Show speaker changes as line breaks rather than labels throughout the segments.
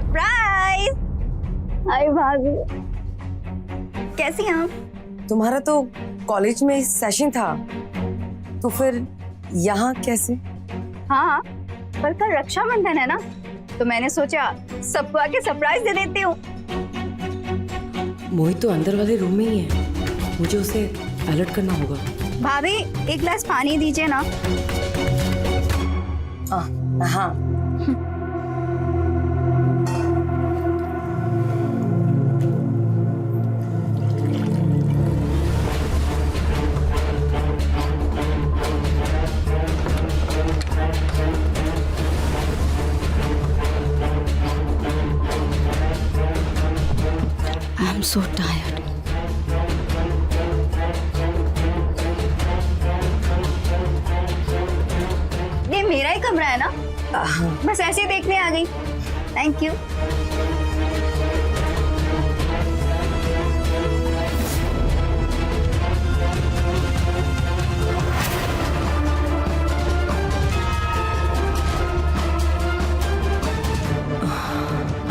Surprise. हाय भाभी, कैसी हैं आप?
तुम्हारा तो कॉलेज में सेशन था, तो फिर यहाँ कैसे?
हाँ, पर कल रक्षाबंधन है ना, तो मैंने सोचा सबको आके सरप्राइज दे देती हूँ।
मोहित तो अंदर वाले रूम में ही है, मुझे उसे अलर्ट करना होगा।
भाभी, एक गिलास पानी दीजिए ना।
हाँ।
I'm so tired. ये मेरा ही कमरा है ना? बस ऐसे ही देखने आ गई। Thank you.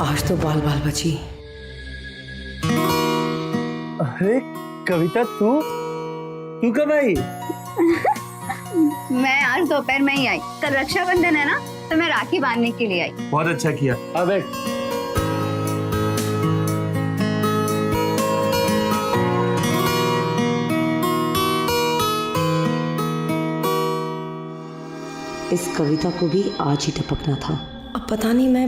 आज तो बाल बाल बची।
अरे कविता, तू कब आई?
मैं आज दोपहर में ही आई। कल रक्षाबंधन है ना, तो मैं राखी बांधने के लिए आई।
बहुत अच्छा किया। अब एक
इस कविता को भी आज ही टपकना था। अब पता नहीं मैं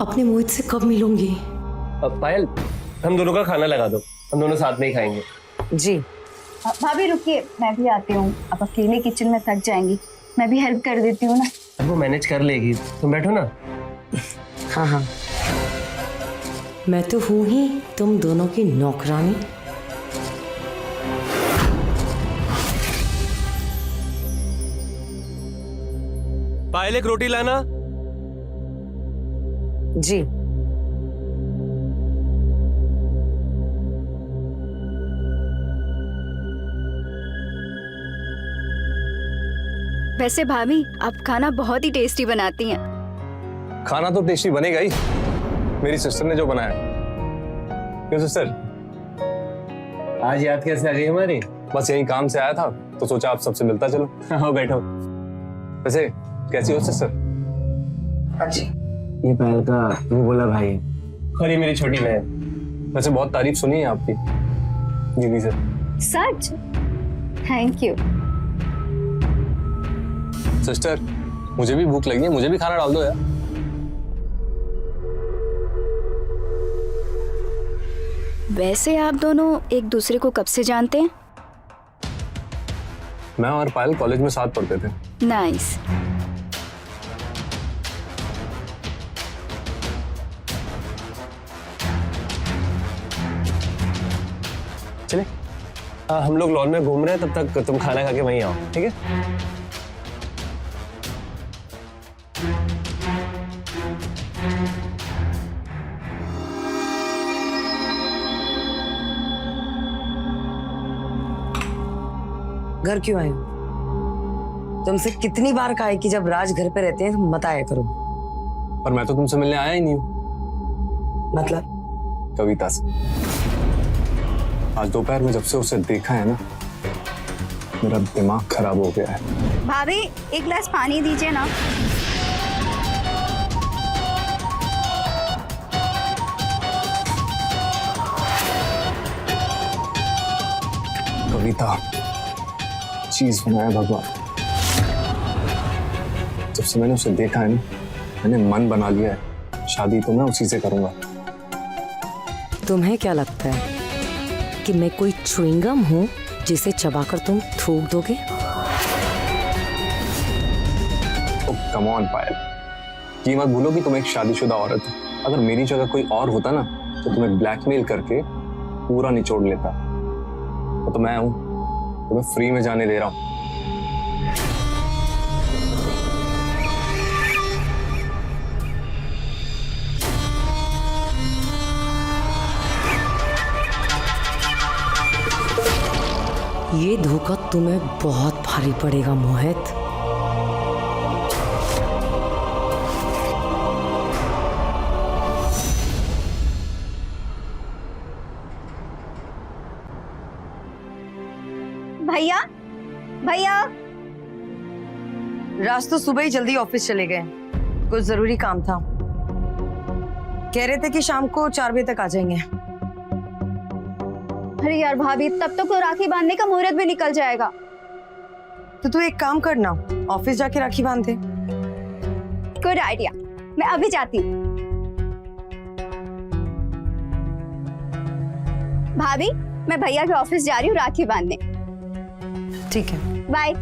अपने मोहित से कब मिलूंगी।
अब पायल, हम दोनों का खाना लगा दो, हम दोनों साथ में ही खाएंगे।
जी।
भाभी रुकिए, मैं भी आती हूँ। अब अकेले किचन में थक जाएंगी, मैं भी हेल्प कर देती हूँ ना।
अब वो मैनेज कर लेगी, तुम बैठो ना।
हाँ हाँ, मैं तो हूँ ही तुम दोनों की नौकरानी।
पायल, एक रोटी लाना।
जी।
वैसे भाभी, आप खाना बहुत ही टेस्टी बनाती हैं।
खाना तो टेस्टी बनेगा ही, मेरी सिस्टर ने जो बनाया। क्यों सिस्टर,
आज याद कैसे आ गई हमारी?
बस यही काम से आया था तो सोचा आप सबसे मिलता चलो।
हाँ बैठो।
वैसे कैसी हो सिस्टर?
अच्छी।
ये पायल का वो बोला भाई है, और ये मेरी छोटी बहन।
वैसे बहुत तारीफ सुनी है आपकी दीदी से।
सच? Thank you.
सिस्टर, मुझे भी भूख लगी है, मुझे भी खाना डाल दो यार।
वैसे आप दोनों एक दूसरे को कब से जानते हैं?
मैं और पायल कॉलेज में साथ पढ़ते थे।
नाइस।
चले हम लोग लॉन में घूम रहे हैं, तब तक तुम खाना खा के वहीं आओ, ठीक है?
घर क्यों आए हो? तुमसे कितनी बार कहा है कि जब राज घर पे रहते हैं तो मत आया करो।
पर मैं तो तुमसे मिलने आया ही नहीं हूँ।
मतलब?
कविता से। आज दोपहर में जब से उसे देखा है ना, मेरा दिमाग खराब हो गया है।
भाभी, एक गिलास पानी दीजिए ना।
कविता, चीज बनाया भगवान। जब से मैंने उसे देखा है ना, मैंने मन बना लिया है, शादी तो मैं उसी से करूंगा।
तुम्हें क्या लगता है कि मैं कोई च्युइंगम हूँ जिसे चबाकर तुम थूक दोगे?
तो कम ऑन पायल, ये मत भूलो कि तुम एक शादीशुदा औरत हो। अगर मेरी जगह कोई और होता ना, तो तुम्हें ब्लैकमेल करके पूरा निचोड़ लेता। तो मैं हूं, तुम्हें फ्री में जाने दे रहा हूं।
ये धोखा तुम्हें बहुत भारी पड़ेगा मोहित। राज तो सुबह ही जल्दी ऑफिस चले गए, कुछ जरूरी काम था। कह रहे थे कि शाम को 4 बजे तक आ जाएंगे।
अरे यार भाभी, तब तक तो राखी बांधने का मुहूर्त भी निकल जाएगा।
तो तू एक काम करना, ऑफिस जाके राखी बांध दे।
गुड आइडिया, मैं अभी जाती हूँ। भाभी, मैं भैया के ऑफिस जा रही हूँ राखी बांधने।
ठीक है।
बाय।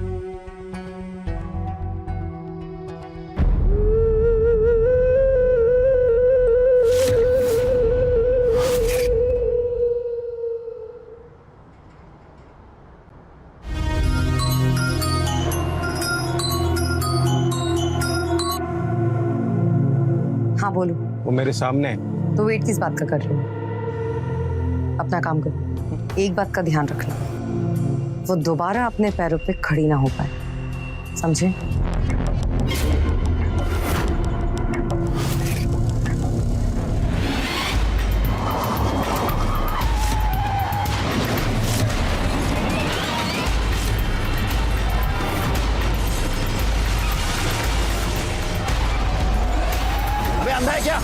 हाँ बोलो।
वो मेरे सामने है।
तो वेट किस बात का कर रहे हो? अपना काम करो। एक बात का ध्यान रखना, वो दोबारा अपने पैरों पे खड़ी ना हो पाए, समझे?
अबे अंधा है क्या?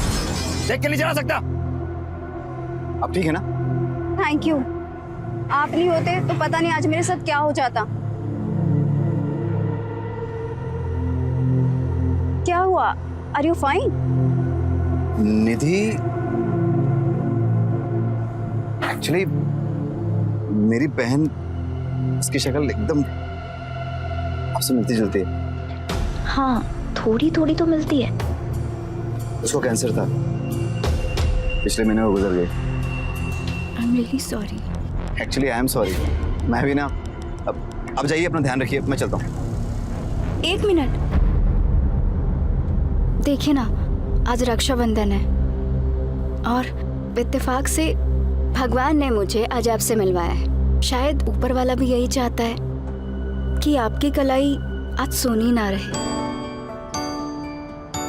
देख के नहीं चला सकता? अब ठीक है ना?
थैंक यू, आप नहीं होते तो पता नहीं आज मेरे साथ क्या हो जाता। क्या हुआ? Are you fine?
Nidhi, actually मेरी बहन, उसकी शक्ल एकदम आपसे मिलती जुलती है।
हाँ, थोड़ी थोड़ी तो मिलती है।
उसको कैंसर था, पिछले महीने वो गुजर गई।
I am really sorry.
Actually I am sorry. मैं भी ना, अब जाइए, अपना ध्यान रखिए, मैं चलता हूँ।
1 मिनट, देखिए ना, आज रक्षाबंधन है और इत्तेफाक से भगवान ने मुझे आज आपसे मिलवाया है। शायद ऊपर वाला भी यही चाहता है कि आपकी कलाई आज सोनी ना रहे।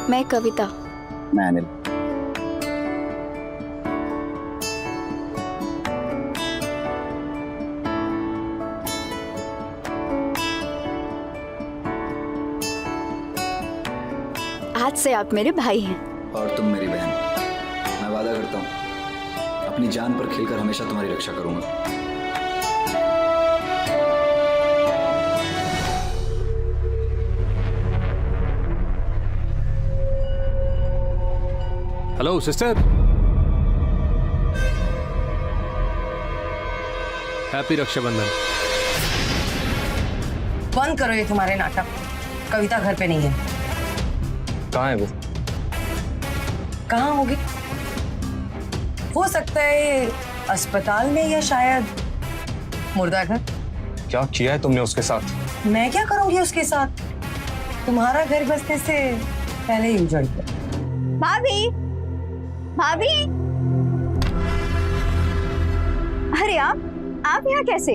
मैं कविता।
मैं अनिल।
आज से आप मेरे भाई हैं।
और तुम मेरी बहन। मैं वादा करता हूँ अपनी जान पर खेलकर हमेशा तुम्हारी रक्षा करूंगा।
Hello sister, happy Rakshabandhan.
बंद करो ये तुम्हारे नाटक। कविता घर पे नहीं है।
कहाँ है वो?
कहाँ होगी? हो सकता है अस्पताल में या शायद मुर्दाघर।
क्या किया है तुमने उसके साथ?
मैं क्या करूंगी उसके साथ? तुम्हारा घर बसने से पहले ही उजड़ गया।
भाभी, भाभी, अरे आप यहाँ कैसे?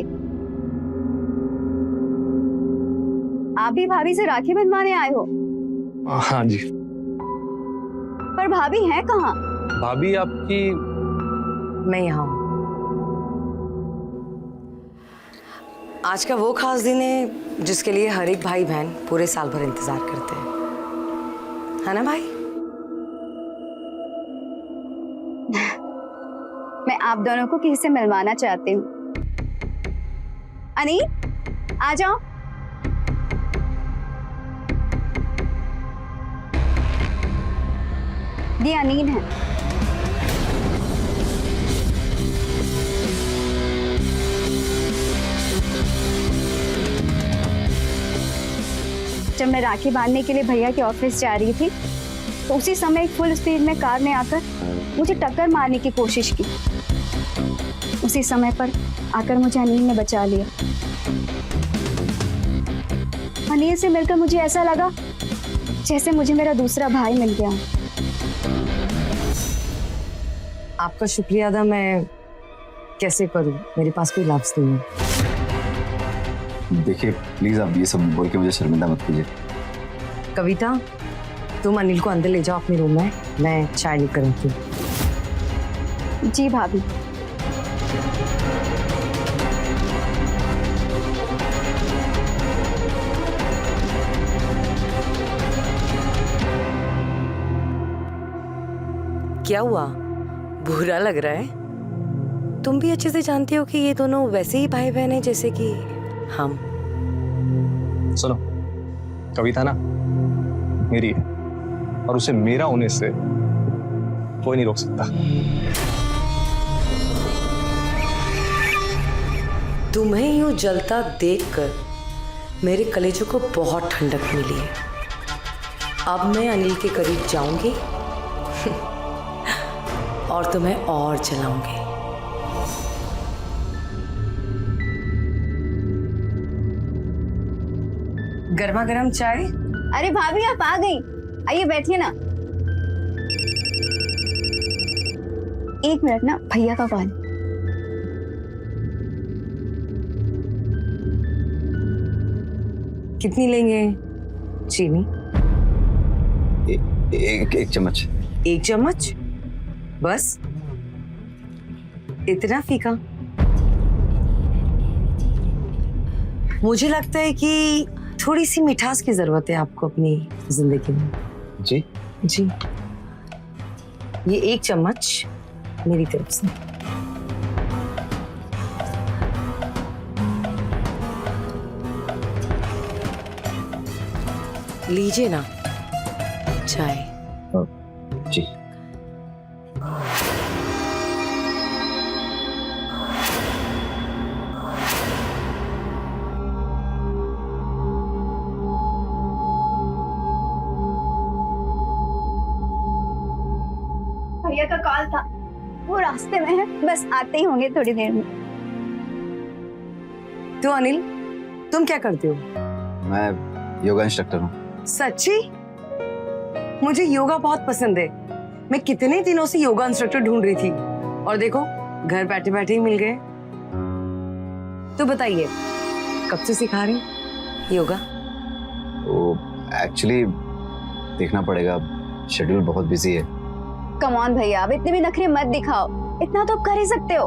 आप भी भाभी से राखी बंधवाने आए हो?
हाँ जी।
पर भाभी है कहाँ?
भाभी आपकी?
मैं यहाँ हूँ। आज का वो खास दिन है जिसके लिए हर एक भाई बहन पूरे साल भर इंतजार करते हैं, है ना भाई?
मैं आप दोनों को किसी से मिलवाना चाहती हूँ। अनील, आ जाओ। ये अनील है। जब मैं राखी बांधने के लिए भैया के ऑफिस जा रही थी तो उसी समय एक फुल स्पीड में कार ने आकर मुझे टक्कर मारने की कोशिश की। उसी समय पर आकर मुझे अनील ने बचा लिया। अनील से मिलकर मुझे ऐसा लगा जैसे मुझे मेरा दूसरा भाई मिल गया।
आपका शुक्रिया अदा मैं कैसे करूं? मेरे पास कोई लफ्ज़ नहीं है।
देखिए प्लीज, आप ये सब बोल के मुझे शर्मिंदा मत कीजिए।
कविता, तुम अनिल को अंदर ले जाओ अपने रूम में, मैं चाय लेकर आती हूँ।
जी भाभी।
क्या हुआ? बुरा लग रहा है? तुम भी अच्छे से जानती हो कि ये दोनों वैसे ही भाई बहन हैं जैसे कि हम।
सुनो, कविता ना मेरी है और उसे मेरा होने से कोई नहीं रोक सकता।
तुम्हें यूं जलता देखकर मेरे कलेजों को बहुत ठंडक मिली है। अब मैं अनिल के करीब जाऊंगी और तुम्हें और जलाऊंगी। गर्मा गर्म चाय।
अरे भाभी आप आ गई, आइए बैठिए ना। एक मिनट ना, भैया का कॉल।
कितनी लेंगे चीनी?
एक चम्मच।
1 चम्मच बस? इतना फीका? मुझे लगता है कि थोड़ी सी मिठास की जरूरत है आपको अपनी जिंदगी में।
जी
जी, ये 1 चम्मच मेरी तरफ से। लीजिए ना चाय।
जी।
भैया का कॉल था, वो रास्ते में है, बस आते ही होंगे थोड़ी देर में।
तो अनिल, तुम क्या करते हो?
मैं योगा इंस्ट्रक्टर हूँ।
सच्ची? मुझे योगा बहुत पसंद है। मैं कितने दिनों से योगा इंस्ट्रक्टर ढूंढ रही थी और देखो घर बैठे बैठे ही मिल गए। तो बताइए, कब से सिखा रही हैं योगा?
तो एक्चुअली देखना पड़ेगा, शेड्यूल बहुत बिजी है।
कम ऑन भैया, अब इतने भी नखरे मत दिखाओ, इतना तो आप कर ही सकते हो।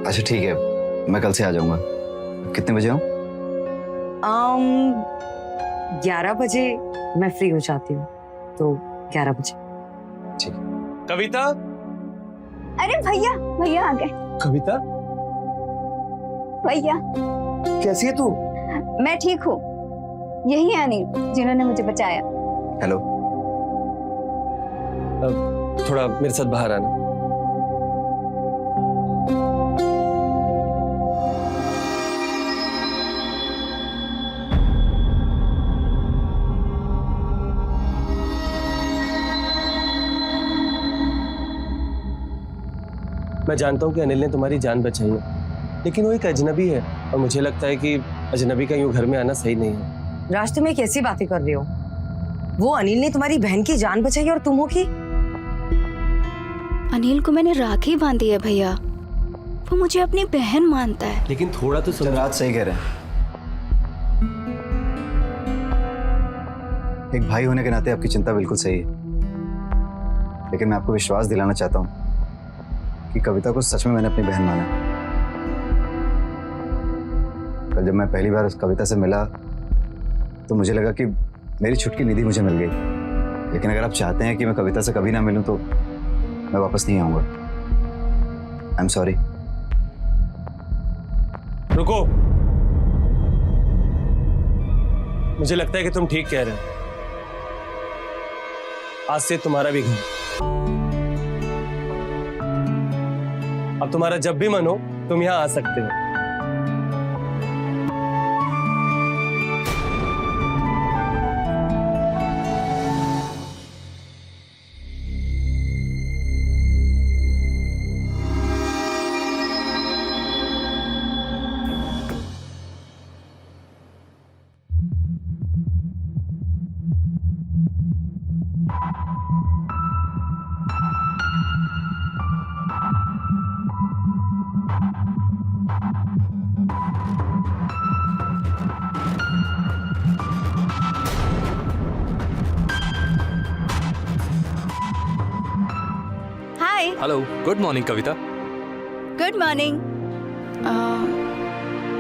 अच्छा ठीक है, मैं कल से आ जाऊंगा। कितने बजे आऊँ?
11 बजे मैं फ्री हो जाती हूँ, तो 11 बजे।
ठीक है।
कविता,
अरे भैया, भैया आ गए।
कविता
भैया
कैसी है तू?
मैं ठीक हूँ, यही है अनिल जिन्होंने मुझे बचाया।
हेलो।
थोड़ा मेरे साथ बाहर आना। मैं जानता हूँ कि अनिल ने तुम्हारी जान बचाई है, लेकिन वो एक अजनबी है और मुझे लगता है कि अजनबी का यूं घर में आना सही नहीं है।
राज, तुम एक ऐसी बातें कर रहे हो? वो अनिल ने तुम्हारी बहन की जान बचाई और तुम हो की?
अनिल को मैंने राखी बांधी है भैया, वो मुझे अपनी बहन मानता है।
लेकिन थोड़ा तो समझ।
राज सही कह रहे हैं। एक भाई होने के नाते आपकी चिंता बिल्कुल सही है, लेकिन मैं आपको विश्वास दिलाना चाहता हूँ कि कविता को सच में मैंने अपनी बहन माना। कल जब मैं पहली बार उस कविता से मिला तो मुझे लगा कि मेरी छुटकी निधि मुझे मिल गई, लेकिन अगर आप चाहते हैं कि मैं कविता से कभी ना मिलूं तो मैं वापस नहीं आऊंगा। I am sorry.
रुको, मुझे लगता है कि तुम ठीक कह रहे हो। आज से तुम्हारा भी घर। अब तुम्हारा जब भी मन हो तुम यहाँ आ सकते हो।
Hi.
Hello, good morning Kavita.
Good morning.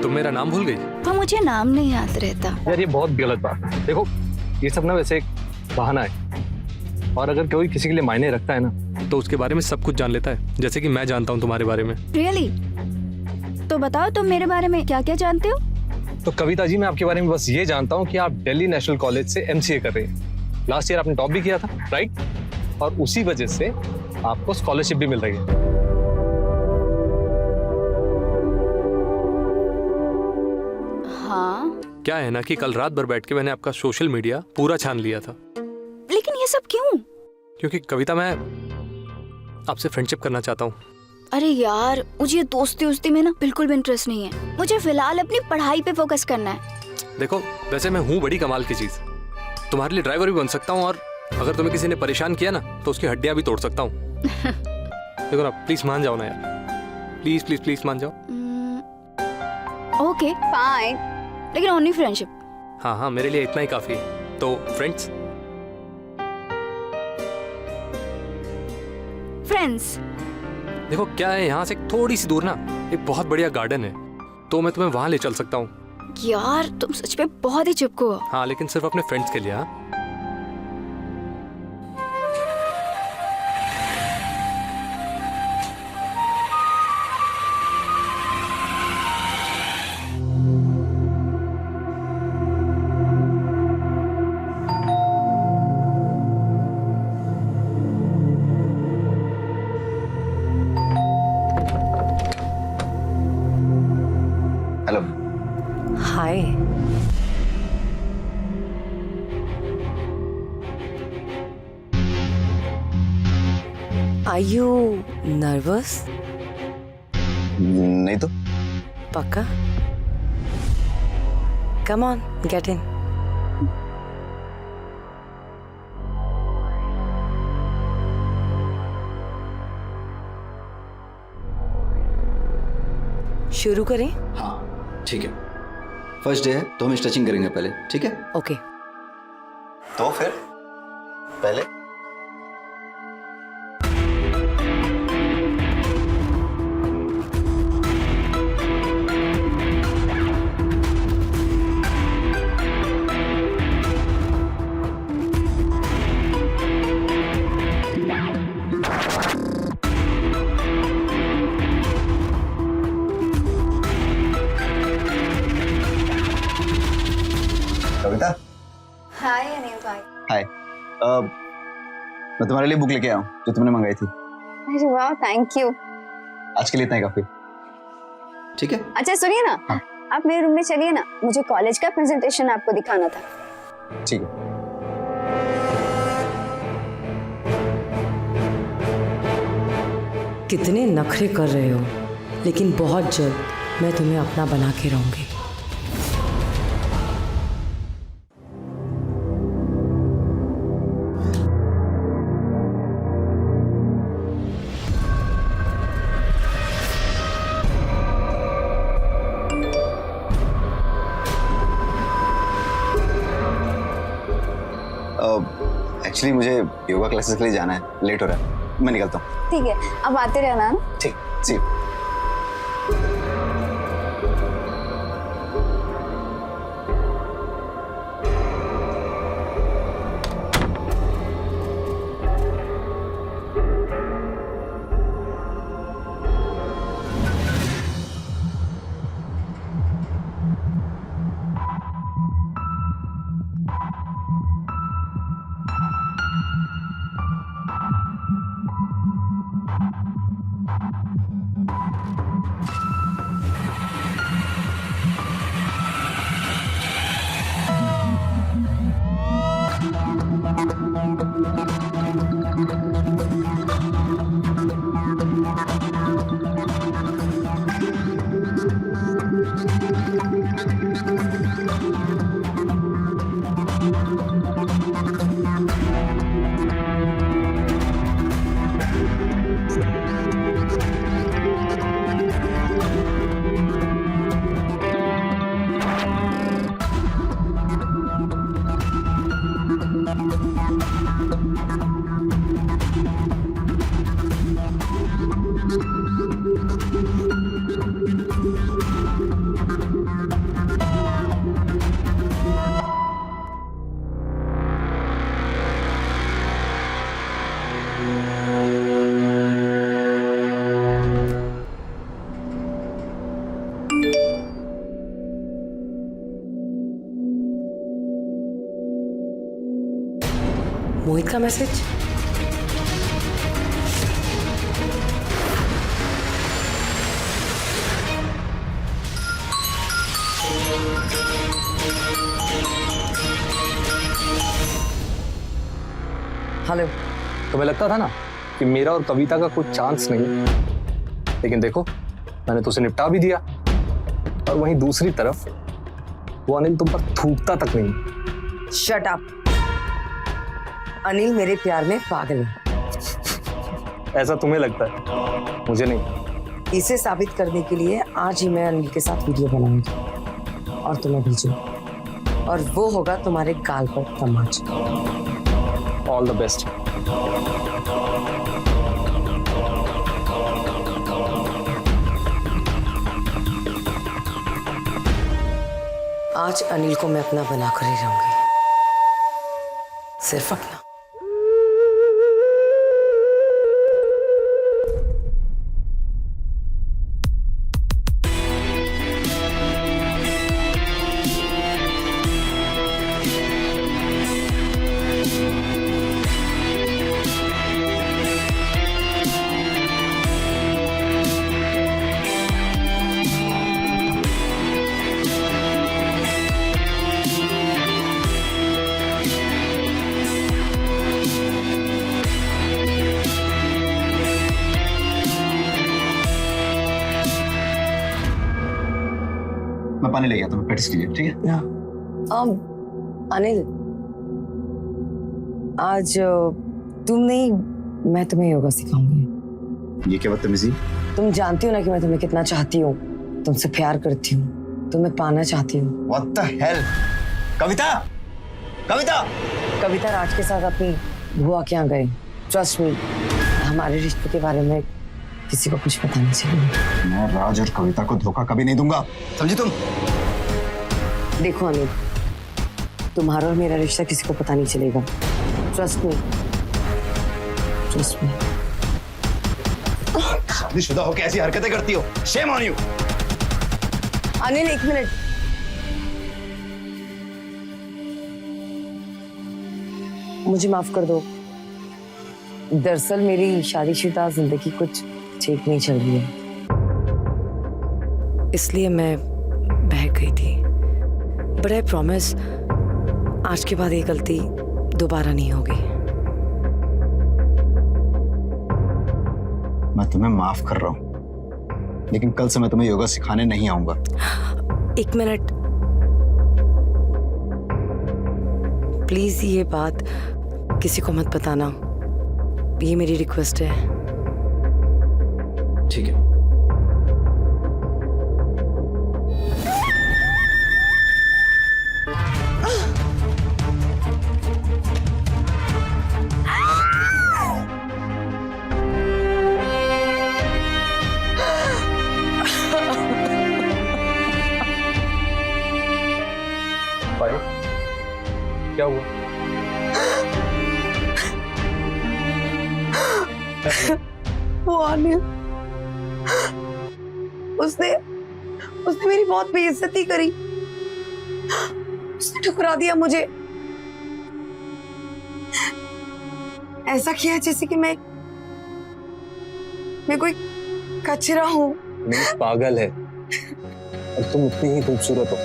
तुम मेरा नाम भूल गई?
वो मुझे नाम नहीं याद रहता।
यार ये बहुत गलत बात है। देखो ये सब ना वैसे एक बहाना है। और अगर कोई किसी के लिए मायने रखता है ना तो उसके बारे में सब कुछ जान लेता है, जैसे कि मैं जानता हूँ तुम्हारे बारे में।
रियली? तो बताओ तुम मेरे बारे में क्या क्या जानते हो?
तो कविता जी, मैं आपके बारे में बस ये जानता हूँ कि आप दिल्ली नेशनल कॉलेज से MCA कर रहे हैं। लास्ट ईयर आपने टॉप भी किया था, राइट? और उसी वजह से आपको स्कॉलरशिप भी मिल रही है।
हाँ,
क्या है ना कि कल रात भर बैठ के मैंने आपका सोशल मीडिया पूरा छान लिया था।
लेकिन ये सब क्यों?
क्योंकि कविता, मैं आपसे फ्रेंडशिप करना चाहता हूँ।
अरे यार, मुझे दोस्ती उस्ती में ना बिल्कुल भी इंटरेस्ट नहीं है। मुझे फिलहाल अपनी पढ़ाई पे फोकस करना है।
देखो, वैसे मैं हूँ बड़ी कमाल की चीज, तुम्हारे लिए ड्राइवर भी बन सकता हूँ, और अगर तुम्हें किसी ने परेशान किया ना तो उसकी हड्डियां भी तोड़ सकता हूँ। देखो ना, प्लीज मान जाओ ना यार, प्लीज प्लीज प्लीज मान जाओ।
ओके फाइन, लेकिन ओनली फ्रेंडशिप।
हाँ हाँ, मेरे लिए इतना ही काफी है। तो फ्रेंड्स?
फ्रेंड्स?
देखो क्या है, यहाँ से थोड़ी सी दूर ना एक बहुत बढ़िया गार्डन है, तो मैं तुम्हें वहां ले चल सकता हूँ।
यार तुम सच में बहुत ही चिपको हो।
हाँ, लेकिन सिर्फ अपने फ्रेंड्स के लिए। हाँ,
hello.
Hi. Are you nervous?
नहीं तो।
पक्का? Come on, get in. शुरू करें?
हाँ ठीक है, फर्स्ट डे है तो हम स्ट्रेचिंग करेंगे पहले, ठीक है?
ओके।
तो फिर पहले कविता।
हाय अनिल भाई।
हाय। मैं तुम्हारे लिए बुक लेके आया हूँ जो तुमने मंगाई थी।
अरे वाह, थैंक यू।
आज के लिए इतना ही काफी।
ठीक है।
अच्छा सुनिए ना,
हाँ।
आप मेरे रूम में चलिए ना, मुझे कॉलेज का प्रेजेंटेशन आपको दिखाना था।
ठीक है।
कितने नखरे कर रहे हो, लेकिन बहुत जल्द मैं तुम्हें अपना बना के रहूंगी।
एक्चुअली मुझे योगा क्लासेस के लिए जाना है, लेट हो रहा है, मैं निकलता हूँ।
ठीक है, अब आते रहना ना।
ठीक, सी यू।
मोहित का मैसेज। हेलो।
तुम्हें लगता था ना कि मेरा और कविता का कोई चांस नहीं है, लेकिन देखो मैंने तो उसे निपटा भी दिया। और वहीं दूसरी तरफ वो अनिल तुम पर थूकता तक नहीं।
Shut up. अनिल मेरे प्यार में पागल है।
ऐसा तुम्हें लगता है, मुझे नहीं।
इसे साबित करने के लिए आज ही मैं अनिल के साथ वीडियो बनाऊंगी और तुम्हें भेजूंगी, और वो होगा तुम्हारे गाल पर तमाचा।
All the best.
आज अनिल को मैं अपना बनाकर ही रहूंगी, सिर्फ अपना।
मैं पानी ले गया, तुम्हें प्रैक्टिस कीजिए, ठीक है?
अनिल, आज तुम नहीं, मैं तुम्हें योगा सिखाऊंगी।
ये क्या बदतमीजी?
तुम जानती हो ना कि मैं तुम्हें कितना चाहती हूँ, तुमसे प्यार करती हूँ, तुम्हें पाना चाहती हूँ।
What the hell? कविता, कविता!
कविता राज के साथ अपनी बुआ के यहाँ गए। ट्रस्ट मी, हमारे रिश्ते के बारे में किसी को कुछ पता नहीं चाहिए।
मैं राज और कविता को धोखा कभी नहीं दूंगा, समझी तुम?
देखो अनिल, तुम्हारा और मेरा रिश्ता किसी को पता नहीं चलेगा। Trust me, trust me.
शादीशुदा होकर ऐसी हरकतें करती हो, शेम ऑन यू।
अनिल एक मिनट। मुझे माफ कर दो। दरअसल मेरी शादीशुदा जिंदगी कुछ ठीक नहीं चल रही है, इसलिए मैं बह गई थी। बट आई प्रॉमिस, आज के बाद ये गलती दोबारा नहीं होगी।
मैं तुम्हें माफ कर रहा हूँ, लेकिन कल से मैं तुम्हें योगा सिखाने नहीं आऊंगा।
एक मिनट प्लीज, ये बात किसी को मत बताना, ये मेरी रिक्वेस्ट है।
ठीक है।
क्या हुआ?
वो अनिल, उसने मेरी बहुत बेइज्जती करी। उसने ठुकरा दिया मुझे। ऐसा किया जैसे कि मैं कोई कचरा हूँ।
मैं पागल है और तुम उतनी ही खूबसूरत हो।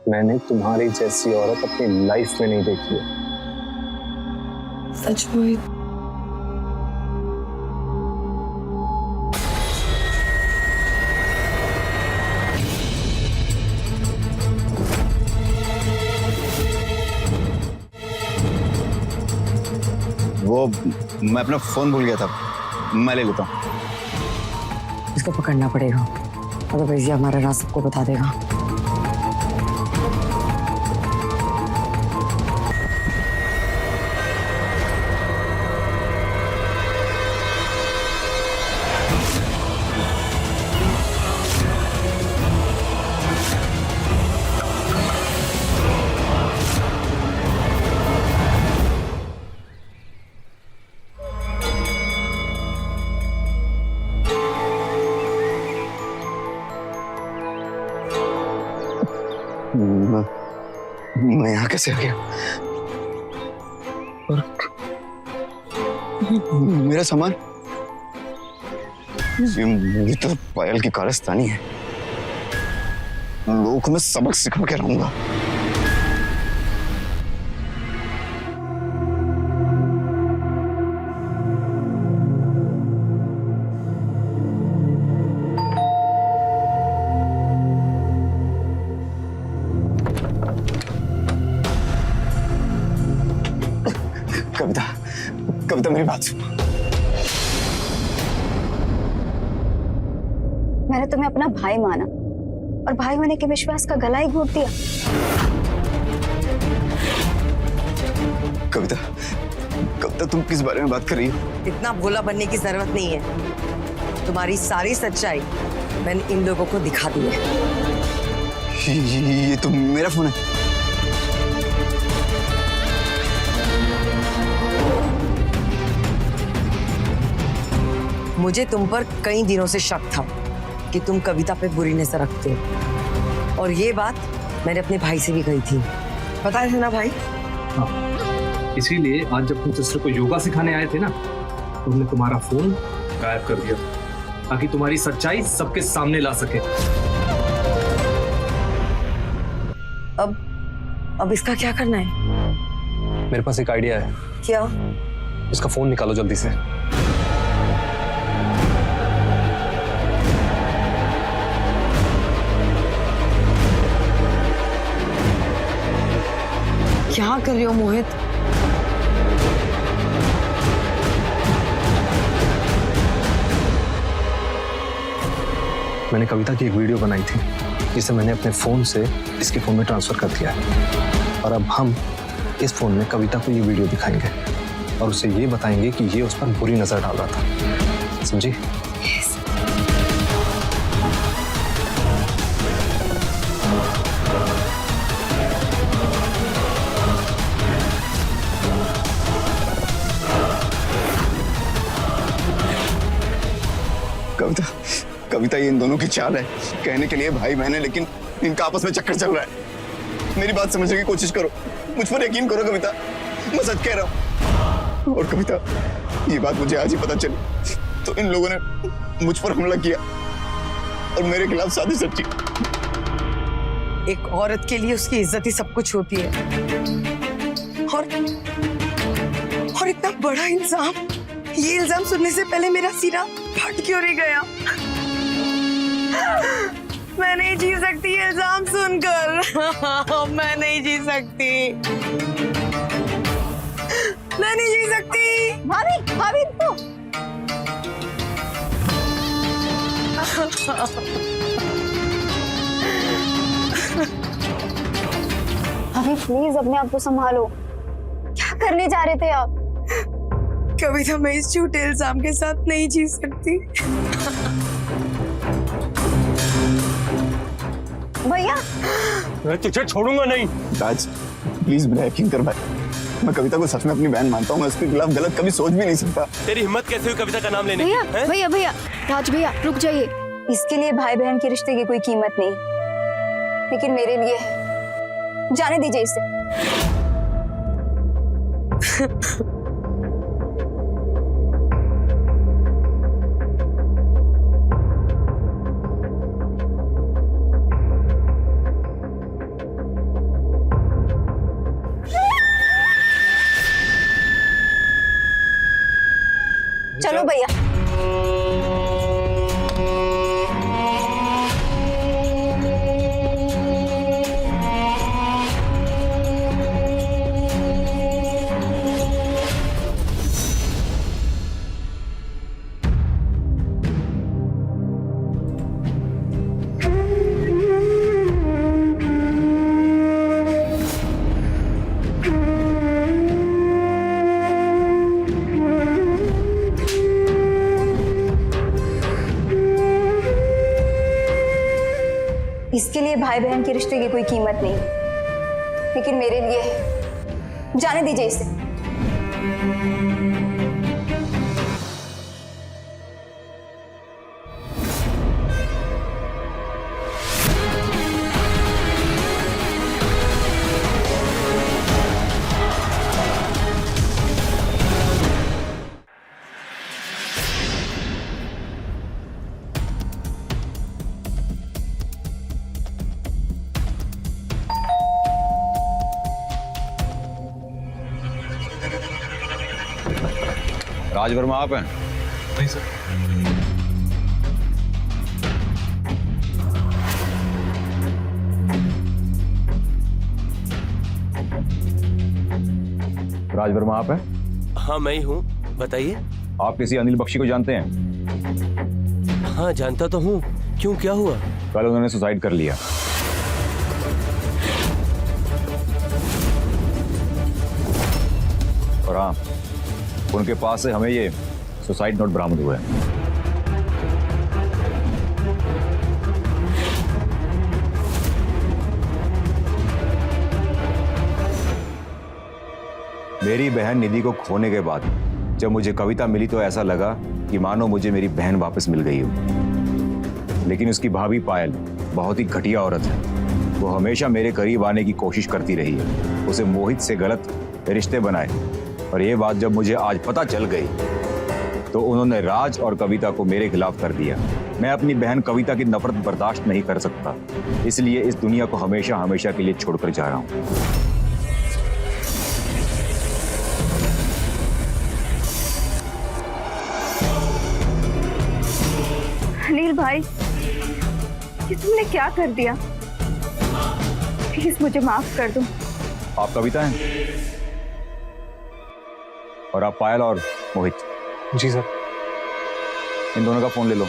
मैंने तुम्हारी जैसी औरत अपनी लाइफ में नहीं देखी है।
सच में?
वो मैं अपना फोन भूल गया था, मैं ले लेता हूँ।
इसको पकड़ना पड़ेगा, अदरवाइज ये हमारा राज सबको बता देगा।
मैं यहाँ कैसे आ गया? मेरा सामान, ये तो पायल की कारस्तानी है। लोगों को मैं सबक सिखा के रहूंगा। कविता, कविता मेरी बात सुनो।
मैंने तुम्हें अपना भाई माना और भाई होने के विश्वास का गला ही घोट दिया।
कविता, कविता तुम किस बारे में बात कर रही हो?
इतना भोला बनने की जरूरत नहीं है। तुम्हारी सारी सच्चाई मैंने इन लोगों को दिखा दी है।
ये तो मेरा फोन है।
मुझे तुम पर कई दिनों से शक था कि तुम कविता पे बुरी नजर रखते हो, और ये बात मैंने अपने भाई से भी कही थी। पता है ना भाई?
हाँ, इसीलिए आज जब तुम सिस्टर को योगा सिखाने आए थे ना, तो हमने तुम्हारा फोन गायब कर दिया ताकि तुम्हारी सच्चाई सबके सामने ला सके।
अब इसका क्या करना है?
मेरे पास एक आइडिया है।
क्या?
इसका फोन निकालो जल्दी से।
क्या कर रहे हो मोहित?
मैंने कविता की एक वीडियो बनाई थी जिसे मैंने अपने फोन से इसके फोन में ट्रांसफर कर दिया है, और अब हम इस फोन में कविता को ये वीडियो दिखाएंगे और उसे ये बताएंगे कि ये उस पर बुरी नजर डाल रहा था। समझी?
कविता, कविता ये इन दोनों की चाल है। कहने के लिए भाई बहन है, लेकिन इनका आपस में चक्कर चल रहा है। मेरी बात समझने की कोशिश करो, मुझ पर यकीन करो कविता, मैं सच कह रहा हूँ। और कविता, ये बात मुझे आज ही पता चली तो इन लोगों ने मुझ पर हमला किया और मेरे खिलाफ साजिश रची।
एक औरत के लिए उसकी इज्जत ही सब कुछ होती है, और इतना बड़ा इल्जाम, ये इल्जाम सुनने से पहले मेरा सीना फट क्यों नहीं गया? मैं नहीं जी सकती इल्जाम सुनकर। मैं नहीं जी सकती, मैं नहीं जी सकती।
भाभी, भाभी तो भाभी प्लीज अपने आप को संभालो। क्या करने जा रहे थे आप?
कविता, मैं इस झूठे इल्जाम के साथ नहीं जी सकती।
भैया,
मैं तुझे छोड़ूंगा नहीं।
राज, प्लीज मेरा यकीन कर भाई, मैं कविता को सच में अपनी बहन मानता हूँ। मैं उसके खिलाफ गलत कभी सोच भी नहीं सकता।
तेरी हिम्मत कैसे हुई कविता का नाम लेने की?
भैया
हैं?
भैया भैया, राज भैया रुक जाइए।
इसके लिए भाई बहन के रिश्ते की कोई कीमत नहीं, लेकिन मेरे लिए है। जाने दीजिए इसे। चलो भैया। इसके लिए भाई बहन के रिश्ते की कोई कीमत नहीं, लेकिन मेरे लिए है। जाने दीजिए इसे।
राज वर्मा आप हैं?
नहीं सर।
राज वर्मा आप हैं?
हाँ मैं ही हूँ, बताइए।
आप किसी अनिल बख्शी को जानते हैं?
हाँ जानता तो हूँ, क्यों क्या हुआ?
कल उन्होंने सुसाइड कर लिया। और हाँ, उनके पास से हमें ये सुसाइड नोट बरामद हुआ है। मेरी बहन निधि को खोने के बाद जब मुझे कविता मिली तो ऐसा लगा कि मानो मुझे मेरी बहन वापस मिल गई हो। लेकिन उसकी भाभी पायल बहुत ही घटिया औरत है। वो हमेशा मेरे करीब आने की कोशिश करती रही है। उसे मोहित से गलत रिश्ते बनाए और ये बात जब मुझे आज पता चल गई तो उन्होंने राज और कविता को मेरे खिलाफ कर दिया। मैं अपनी बहन कविता की नफरत बर्दाश्त नहीं कर सकता, इसलिए इस दुनिया को हमेशा हमेशा के लिए छोड़कर जा रहा हूँ।
अनिल भाई, ये तुमने क्या कर दिया? प्लीज मुझे माफ कर दो।
आप कविता हैं और आप पायल और मोहित।
जी सर।
इन दोनों का फोन ले लो।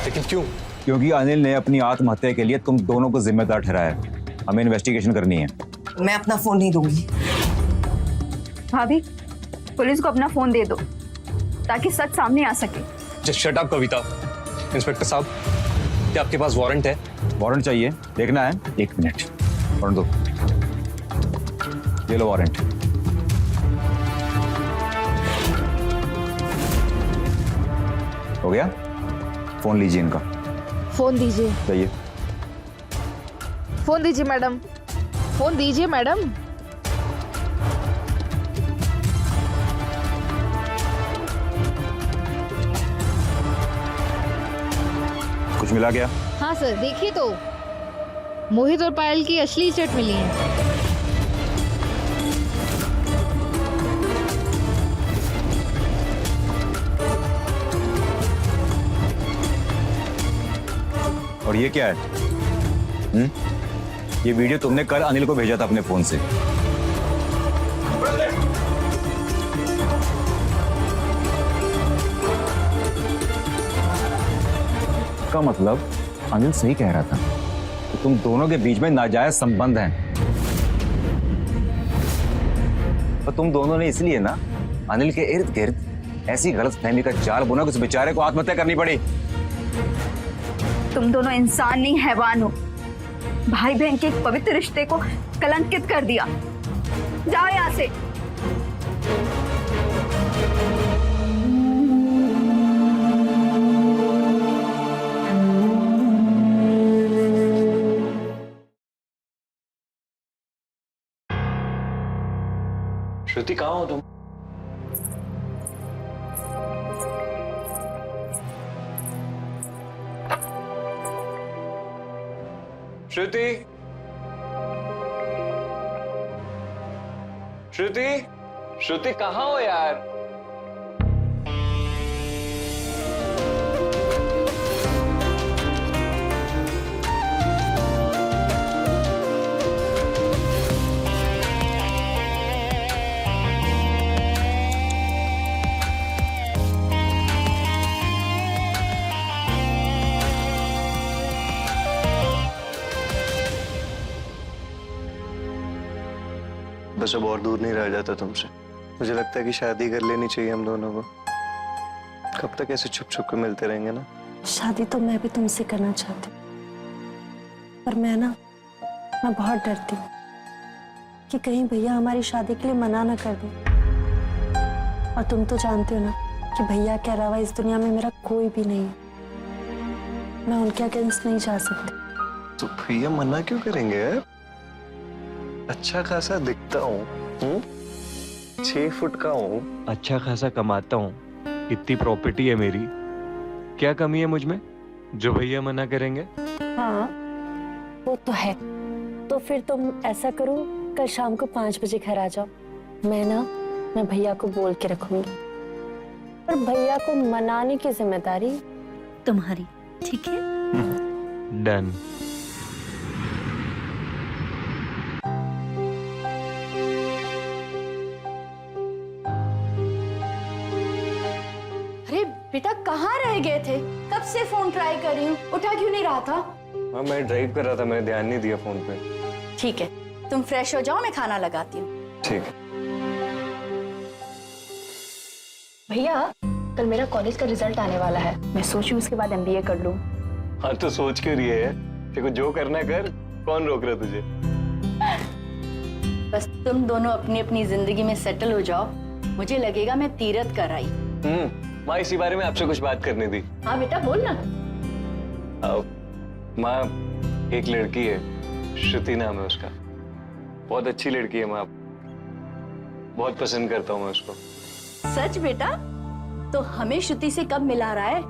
लेकिन क्यों?
क्योंकि अनिल ने अपनी आत्महत्या के लिए तुम दोनों को जिम्मेदार ठहराया है। हमें इन्वेस्टिगेशन करनी है।
मैं अपना फोन नहीं दूंगी।
भाभी, पुलिस को अपना फोन दे दो ताकि सच सामने आ सके।
जस्ट शट अप कविता। इंस्पेक्टर साहब, क्या आपके पास वारंट है?
वारंट चाहिए? देखना है? 1 मिनट। वारंट दो। ले लो वारंट। हो गया? फोन लीजिए इनका।
फोन दीजिए।
चाहिए?
फोन दीजिए मैडम। फोन दीजिए मैडम।
कुछ मिला क्या?
हाँ सर, देखिए तो मोहित और पायल की असली चट मिली है।
और ये क्या है? ये वीडियो तुमने कल अनिल को भेजा था अपने फोन से। का मतलब अनिल सही कह रहा था कि तुम दोनों के बीच में नाजायज संबंध हैं। और तुम दोनों ने इसलिए ना अनिल के इर्द गिर्द ऐसी गलतफहमी का जाल बुना कि उस बेचारे को आत्महत्या करनी पड़ी।
तुम दोनों इंसान नहीं, हैवान हो। भाई बहन के एक पवित्र रिश्ते को कलंकित कर दिया। जाओ यहाँ से।
श्रुति, कहाँ हो तुम? श्रुति, श्रुति, श्रुति कहाँ हो यार?
बस अब और दूर नहीं रह जाता तुमसे। मुझे लगता है कि शादी कर लेनी चाहिए हम दोनों को। कब तक ऐसे छुप छुप के मिलते रहेंगे ना?
शादी तो मैं भी तुमसे करना चाहती हूँ, पर मैं बहुत डरती हूँ कि कहीं भैया हमारी शादी के लिए मना ना कर दे। और तुम तो जानते हो ना कि भैया के अलावा इस दुनिया में मेरा कोई भी नहीं है। मैं उनके अगेंस्ट नहीं जा सकती।
तो भैया मना क्यों करेंगे यार? अच्छा खासा दिखता हूँ, 6 फुट का हूँ,
अच्छा खासा कमाता हूँ, कितनी प्रॉपर्टी है मेरी, क्या कमी है मुझ में जो भैया मना करेंगे?
हाँ वो तो है। तो फिर तुम ऐसा करो, कल शाम को 5 बजे घर आ जाओ। मैं ना मैं भैया को बोल के रखूंगी, पर भैया को मनाने की जिम्मेदारी तुम्हारी, ठीक है?
डन।
अरे बेटा कहाँ रह गए थे? कब से फोन ट्राई कर रही हूँ, उठा क्यों नहीं रहा था?
हाँ मैं ड्राइव कर रहा था, मैंने ध्यान नहीं दिया फोन पे।
ठीक है, तुम फ्रेश हो जाओ, मैं खाना लगाती हूँ।
ठीक है।
भैया कल मेरा कॉलेज का रिजल्ट आने वाला है, मैं सोचूं उसके बाद एमबीए कर लूं।
हाँ तो सोच क्यों रही है? देखो जो करना कर, कौन रोक रहा तुझे?
बस तुम दोनों अपनी अपनी जिंदगी में सेटल हो जाओ, मुझे लगेगा मैं तीरथ कर आई।
माँ इसी बारे में आपसे कुछ बात करनी थी।
हाँ बेटा बोल ना।
माँ एक लड़की है, श्रुति नाम है उसका, बहुत अच्छी लड़की है माँ, बहुत पसंद करता हूँ मैं उसको।
सच बेटा? तो हमें श्रुति से कब मिला रहा है?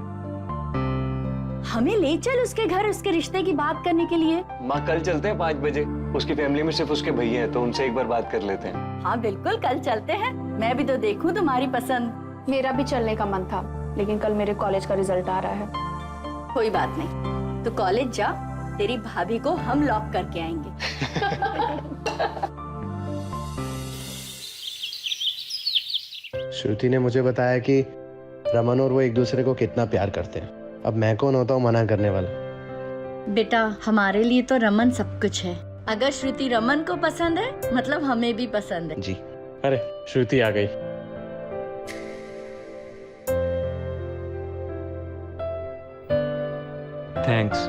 हमें ले चल उसके घर, उसके रिश्ते की बात करने के लिए।
माँ कल चलते हैं 5 बजे, उसकी फैमिली में सिर्फ उसके भैया हैं, तो उनसे एक बार बात कर लेते हैं।
हाँ बिल्कुल, कल चलते हैं, मैं भी तो देखूं तुम्हारी पसंद।
मेरा भी चलने का मन था, लेकिन कल मेरे कॉलेज का रिजल्ट आ रहा है।
कोई बात नहीं, तो कॉलेज जा, तेरी भाभी को हम लॉक करके आएंगे।
श्रुति ने मुझे बताया कि रमन और वो एक दूसरे को कितना प्यार करते हैं। अब मैं कौन होता हूँ मना करने वाला?
बेटा हमारे लिए तो रमन सब कुछ है। अगर श्रुति रमन को पसंद है, मतलब हमें भी पसंद है।
जी। अरे श्रुति आ गई।
थैंक्स।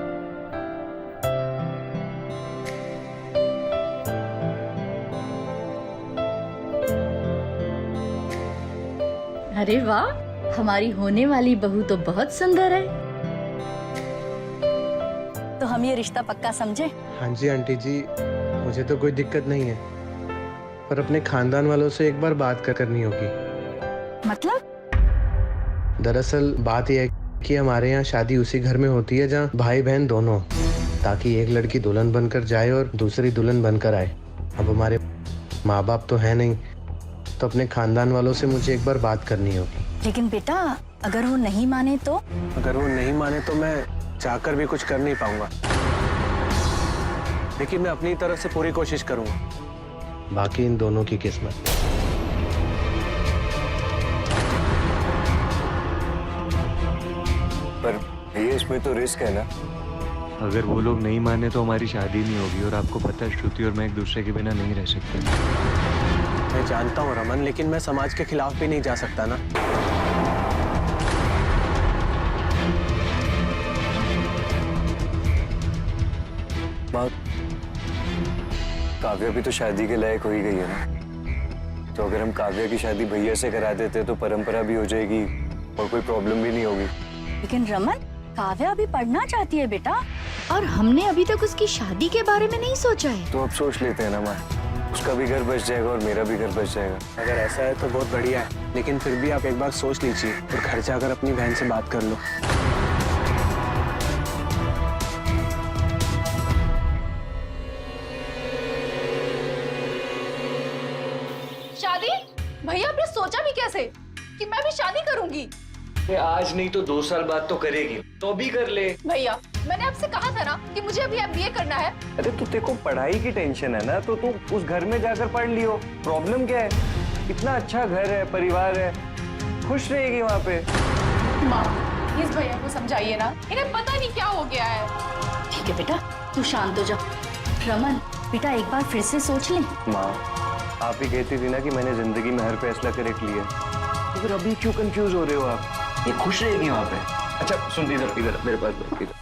अरे वाह, हमारी होने वाली बहू तो बहुत सुंदर है। तो हम ये रिश्ता पक्का समझे?
हाँ जी आंटी जी, मुझे तो कोई दिक्कत नहीं है, पर अपने खानदान वालों से एक बार बात करनी होगी।
मतलब?
दरअसल बात यह है कि हमारे यहाँ शादी उसी घर में होती है जहाँ भाई बहन दोनों, ताकि एक लड़की दुल्हन बनकर जाए और दूसरी दुल्हन बनकर आए। अब हमारे माँ बाप तो है नहीं, तो अपने खानदान वालों से मुझे एक बार बात करनी होगी।
लेकिन बेटा अगर वो नहीं माने तो?
अगर वो नहीं माने तो मैं चाहकर भी कुछ कर नहीं पाऊंगा, लेकिन मैं अपनी तरफ से पूरी कोशिश करूंगा। बाकी इन दोनों की किस्मत।
पर ये इसमें तो रिस्क है ना।
अगर वो लोग नहीं माने तो हमारी शादी नहीं होगी, और आपको पता है श्रुति और मैं एक दूसरे के बिना नहीं रह सकते।
मैं जानता हूँ रमन, लेकिन मैं समाज के खिलाफ भी नहीं जा सकता ना।
माँ काव्या भी तो शादी के लायक हो ही गई है ना, तो अगर हम काव्या की शादी भैया से करा देते तो परंपरा भी हो जाएगी और कोई प्रॉब्लम भी नहीं होगी।
लेकिन रमन, काव्या अभी पढ़ना चाहती है बेटा, और हमने अभी तक उसकी शादी के बारे में नहीं सोचा है।
तो अब सोच लेते हैं ना माँ, उसका भी घर बच जाएगा और मेरा भी घर बच जाएगा।
अगर ऐसा है तो बहुत बढ़िया है, लेकिन फिर भी आप एक बार सोच लीजिए और घर जाकर अपनी बहन से बात कर लो।
शादी? भैया आपने सोचा भी कैसे कि मैं भी शादी करूंगी?
आज नहीं तो 2 साल बाद तो करेगी, तो अभी कर ले।
भैया मैंने आपसे कहा था ना कि मुझे अभी एमबीए करना है।
अरे तो तेरे को पढ़ाई की टेंशन है ना, तो तू उस घर में जाकर पढ़ लियो, प्रॉब्लम क्या है? इतना अच्छा घर है, परिवार है, खुश रहेगी वहाँ पे।
माँ इस भैया को समझाइए ना, इन्हें पता नहीं क्या हो गया है।
ठीक है बेटा, तू शांत हो जा। रमन बेटा एक बार फिर से सोच ले।
माँ आप ही कहती थी ना कि मैंने जिंदगी में हर फैसला करेक्ट लिया, तो फिर अभी क्यों कंफ्यूज हो रहे हो आप? ये खुश रहेगी वहाँ पे। अच्छा सुन, इधर इधर मेरे पास बैठ, इधर।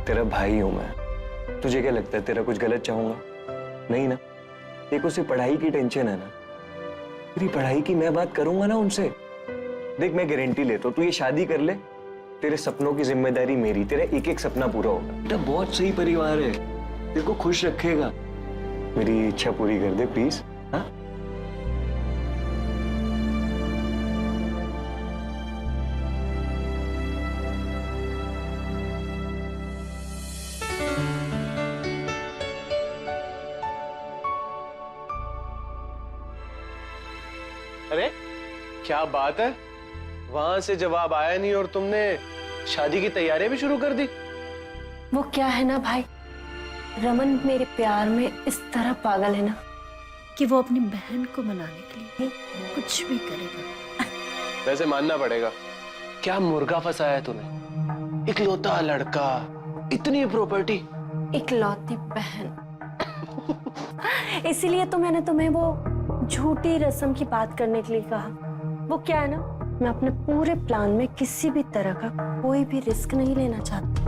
तेरा भाई हूं मैं, तुझे क्या लगता है तेरा कुछ गलत चाहूंगा? नहीं ना। देखो सिर्फ पढ़ाई की टेंशन है ना, तेरी पढ़ाई की मैं बात करूंगा ना उनसे। देख मैं गारंटी लेता हूँ, तू ये शादी कर ले, तेरे सपनों की जिम्मेदारी मेरी, तेरा एक एक सपना पूरा होगा। बेटा बहुत सही परिवार है, तेरे को खुश रखेगा। मेरी इच्छा पूरी कर दे प्लीज। हाँ
अरे क्या बात है, वहां से जवाब आया नहीं और तुमने शादी की तैयारियां भी शुरू कर दी।
वो क्या है ना भाई, रमन मेरे प्यार में इस तरह पागल है ना कि वो अपनी बहन को मनाने के लिए कुछ भी करेगा।
वैसे मानना पड़ेगा, क्या मुर्गा फंसाया है तूने। इकलौता लड़का, इतनी प्रॉपर्टी,
इकलौती बहन। इसीलिए तो मैंने तुम्हें वो झूठी रस्म की बात करने के लिए कहा। वो क्या है ना, मैं अपने पूरे प्लान में किसी भी तरह का कोई भी रिस्क नहीं लेना चाहती।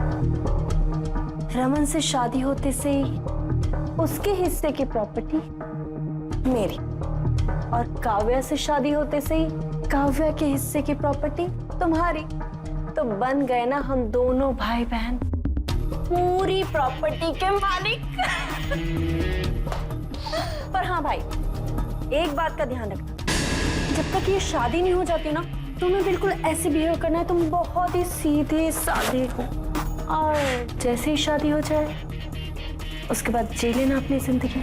रमन से शादी होते से ही उसके हिस्से की प्रॉपर्टी मेरी, और काव्या से शादी होते से ही काव्या के हिस्से की प्रॉपर्टी तुम्हारी। तो बन गए ना हम दोनों भाई बहन पूरी प्रॉपर्टी के मालिक। पर हाँ भाई, एक बात का ध्यान रखना, जब तक ये शादी नहीं हो जाती ना, तुम्हें बिल्कुल ऐसे बिहेव करना है। तुम बहुत ही सीधे साधे हो, और जैसे ही शादी हो जाए उसके बाद जी लेना अपनी जिंदगी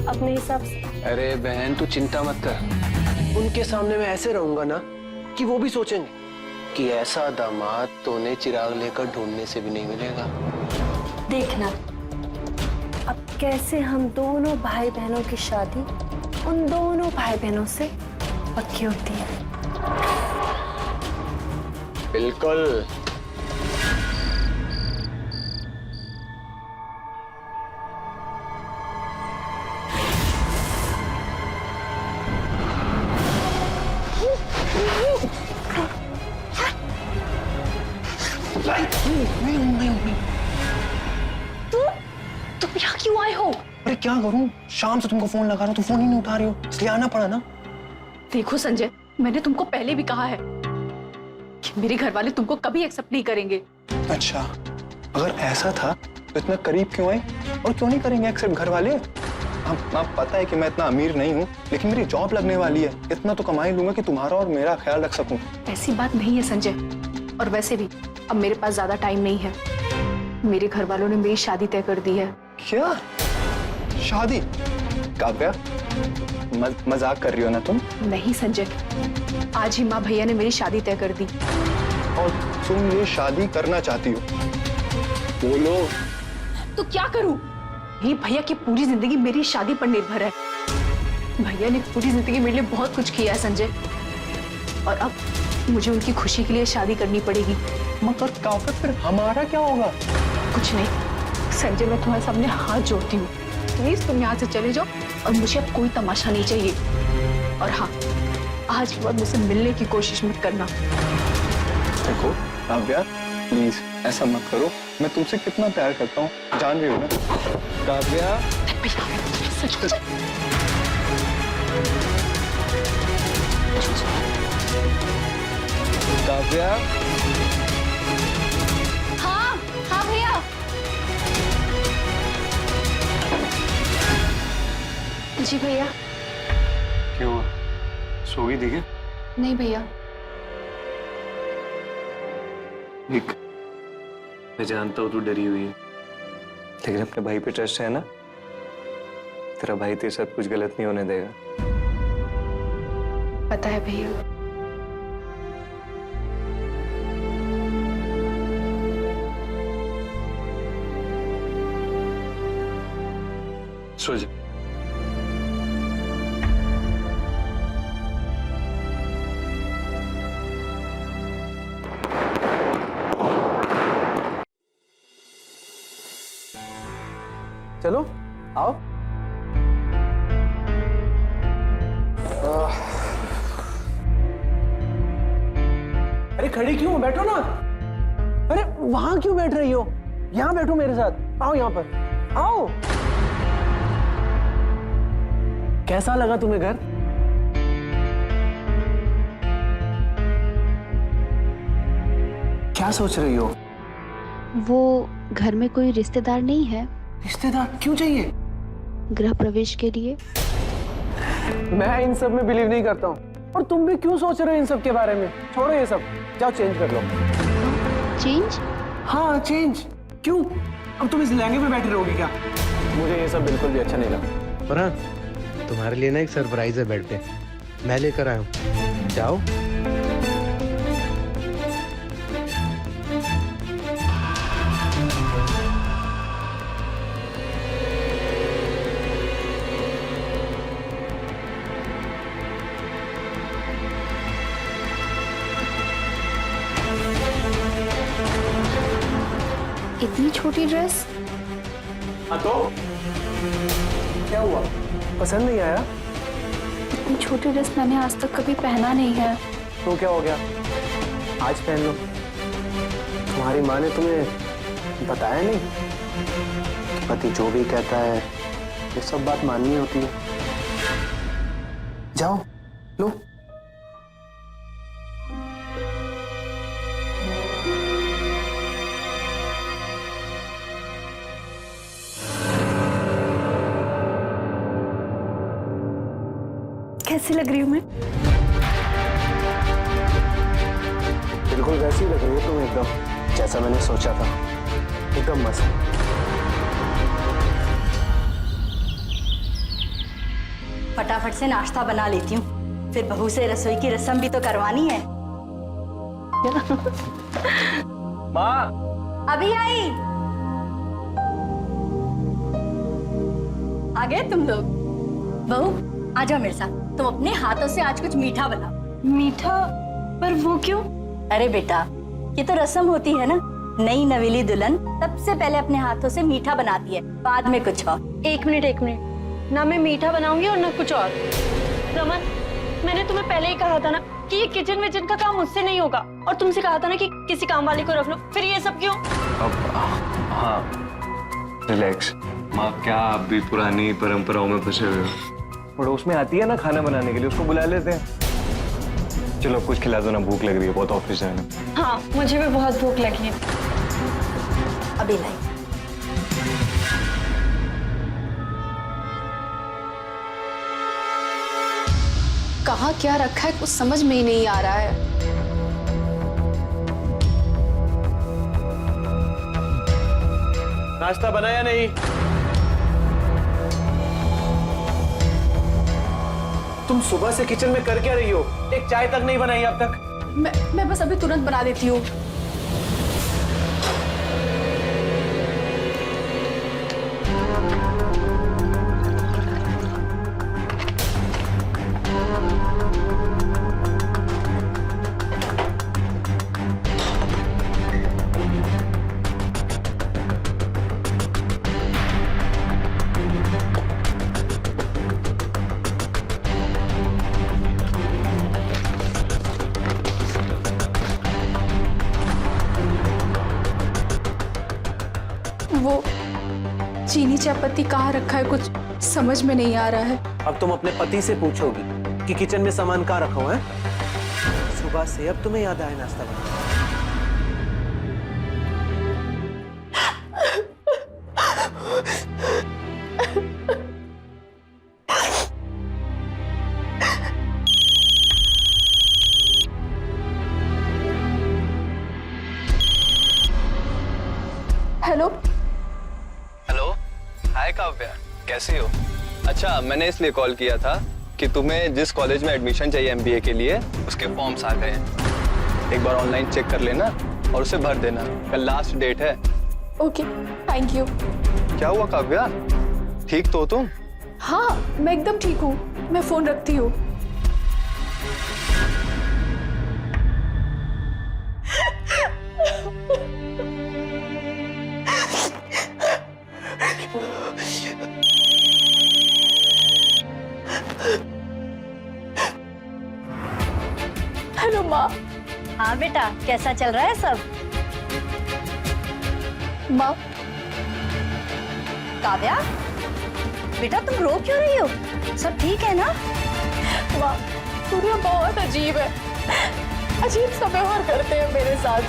अपने हिसाब से।
अरे बहन तू चिंता मत कर, उनके सामने मैं ऐसे रहूंगा ना कि वो भी सोचेंगे कि ऐसा दामाद तो उन्हें चिराग लेकर ढूंढने से भी नहीं मिलेगा।
देखना अब कैसे हम दोनों भाई बहनों की शादी उन दोनों भाई बहनों से पक्की होती है।
बिल्कुल।
तुम यहाँ क्यों आए हो?
अरे क्या करूं, शाम से तुमको फोन लगा रहा हूं, तुम फोन ही नहीं उठा रही हो, इसलिए आना पड़ा ना।
देखो संजय, मैंने तुमको पहले भी कहा है कि मेरे घर वाले तुमको कभी एक्सेप्ट नहीं करेंगे।
अच्छा, अगर ऐसा था तो इतना करीब क्यों आए, और क्यों नहीं करेंगे एक्सेप्ट घर वाले? आप पता है कि मैं इतना अमीर नहीं हूँ, लेकिन मेरी जॉब लगने वाली है, इतना तो कमा ही लूंगा कि तुम्हारा और मेरा ख्याल रख सकूं।
ऐसी बात नहीं है संजय, और वैसे भी अब मेरे पास ज्यादा टाइम नहीं है। मेरे घर वालों ने मेरी शादी तय कर दी है।
क्या शादी? काव्या, मजाक कर रही हो ना तुम?
नहीं संजय, आज ही माँ भैया ने मेरी शादी तय कर दी।
और तुम ये शादी करना चाहती हो? बोलो।
तो क्या करूं? ये भैया की पूरी जिंदगी मेरी शादी पर निर्भर है। भैया ने पूरी जिंदगी मेरे लिए बहुत कुछ किया है संजय, और अब मुझे उनकी खुशी के लिए शादी करनी पड़ेगी।
मगर काव्या, फिर हमारा क्या होगा?
कुछ नहीं संजय, मैं तुम्हारे सामने हाथ जोड़ती हूँ, प्लीज तुम यहाँ से चले जाओ, और मुझे अब कोई तमाशा नहीं चाहिए। और हाँ, आज के बाद मुझसे मिलने की कोशिश मत करना।
देखो काव्या, प्लीज ऐसा मत करो, मैं तुमसे कितना प्यार करता हूँ, जान रही हो ना?
काव्या,
सच
काव्या।
हाँ हाँ भैया। जी भैया।
क्यों, सो गई थी क्या?
नहीं भैया।
ठीक, मैं जानता हूँ तू डरी हुई है, लेकिन अपने भाई पे ट्रस्ट है ना? तेरा भाई तेरे साथ कुछ गलत नहीं होने देगा।
पता है भैया।
सो जा।
चलो आओ। अरे खड़ी क्यों, बैठो ना। अरे वहां क्यों बैठ रही हो, यहाँ बैठो मेरे साथ, आओ यहाँ पर आओ। कैसा लगा तुम्हें घर? क्या सोच रही हो?
वो घर में कोई रिश्तेदार नहीं है?
रिश्तेदार क्यों चाहिए?
गृह प्रवेश के लिए।
मैं इन सब में बिलीव नहीं करता हूँ, और तुम भी क्यों सोच रहे हो इन सब के बारे में? छोड़ो ये सब, जाओ चेंज कर लो।
चेंज?
हाँ चेंज। क्यों, अब तुम इस लहंगे में बैठे रहोगे क्या? मुझे ये सब बिल्कुल भी अच्छा नहीं लगा।
पर हाँ, तुम्हारे लिए ना एक सरप्राइज है बेड पे। मैं लेकर आया हूँ, जाओ।
इतनी छोटी ड्रेस?
हाँ तो क्या हुआ, पसंद नहीं आया?
इतनी छोटी ड्रेस मैंने आज तक कभी पहना नहीं है।
तो क्या हो गया, आज पहन लो। तुम्हारी माँ ने तुम्हें बताया नहीं? पति जो भी कहता है ये सब बात माननी होती है। जाओ लो।
कैसी लग रही हूँ मैं?
बिल्कुल वैसी लग रही है तुम, एकदम जैसा मैंने सोचा था, एकदम मस्त।
फटाफट से नाश्ता बना लेती हूँ, फिर बहू से रसोई की रस्म भी तो करवानी है।
माँ,
अभी आई। आ गए तुम लोग। बहू आ जाओ मेरे साथ, तुम अपने हाथों से आज कुछ मीठा बनाओ। मीठा? पर वो क्यों? अरे बेटा, ये तो रस्म होती है ना, नई नवेली दुल्हन सबसे पहले अपने हाथों से मीठा बनाती है, बाद में कुछ और।
एक मिनट, ना मैं मीठा बनाऊंगी और ना कुछ और। रमन, मैंने तुम्हें पहले ही कहा था ना कि ये किचन विचन का काम मुझसे नहीं होगा, और तुमसे कहा था ना कि किसी काम वाले को रख लो, फिर ये सब क्यों?
अब हाँ, रिलैक्स माँ, क्या आप भी पुरानी परंपराओं में फंसे हुए हो? पड़ोस में आती है ना खाना बनाने के लिए, उसको बुला लेते हैं। चलो कुछ खिला दो ना, भूख लग रही है बहुत ऑफिस जाना।
हाँ, मुझे भी बहुत भूख लगी है।
अभी लाई।
कहाँ क्या रखा है कुछ समझ में ही नहीं आ रहा है।
नाश्ता बनाया नहीं? तुम सुबह से किचन में कर क्या रही हो? एक चाय तक नहीं बनाई अब तक?
मैं बस अभी तुरंत बना देती हूँ। वो चीनी चायपत्ती कहाँ रखा है कुछ समझ में नहीं आ रहा है।
अब तुम अपने पति से पूछोगी कि किचन में सामान कहाँ रखा हुआ है? सुबह से अब तुम्हें याद आया नाश्ता बनाना।
हेलो
हेलो, हाय काव्या, कैसी हो? अच्छा, मैंने इसलिए कॉल किया था कि तुम्हें जिस कॉलेज में एडमिशन चाहिए एमबीए के लिए, उसके फॉर्म्स आ गए हैं। एक बार ऑनलाइन चेक कर लेना और उसे भर देना, कल लास्ट डेट है।
Okay, thank you.
क्या हुआ काव्या, ठीक तो हो तुम?
हाँ, मैं एकदम ठीक हूँ, मैं फोन रखती हूँ। हेलो माँ।
हाँ बेटा, कैसा चल रहा है सब?
माँ।
काव्या, बेटा तुम रो क्यों रही हो? सब ठीक है ना?
माँ, दुनिया बहुत अजीब है, अजीब सा व्यवहार करते हैं मेरे साथ।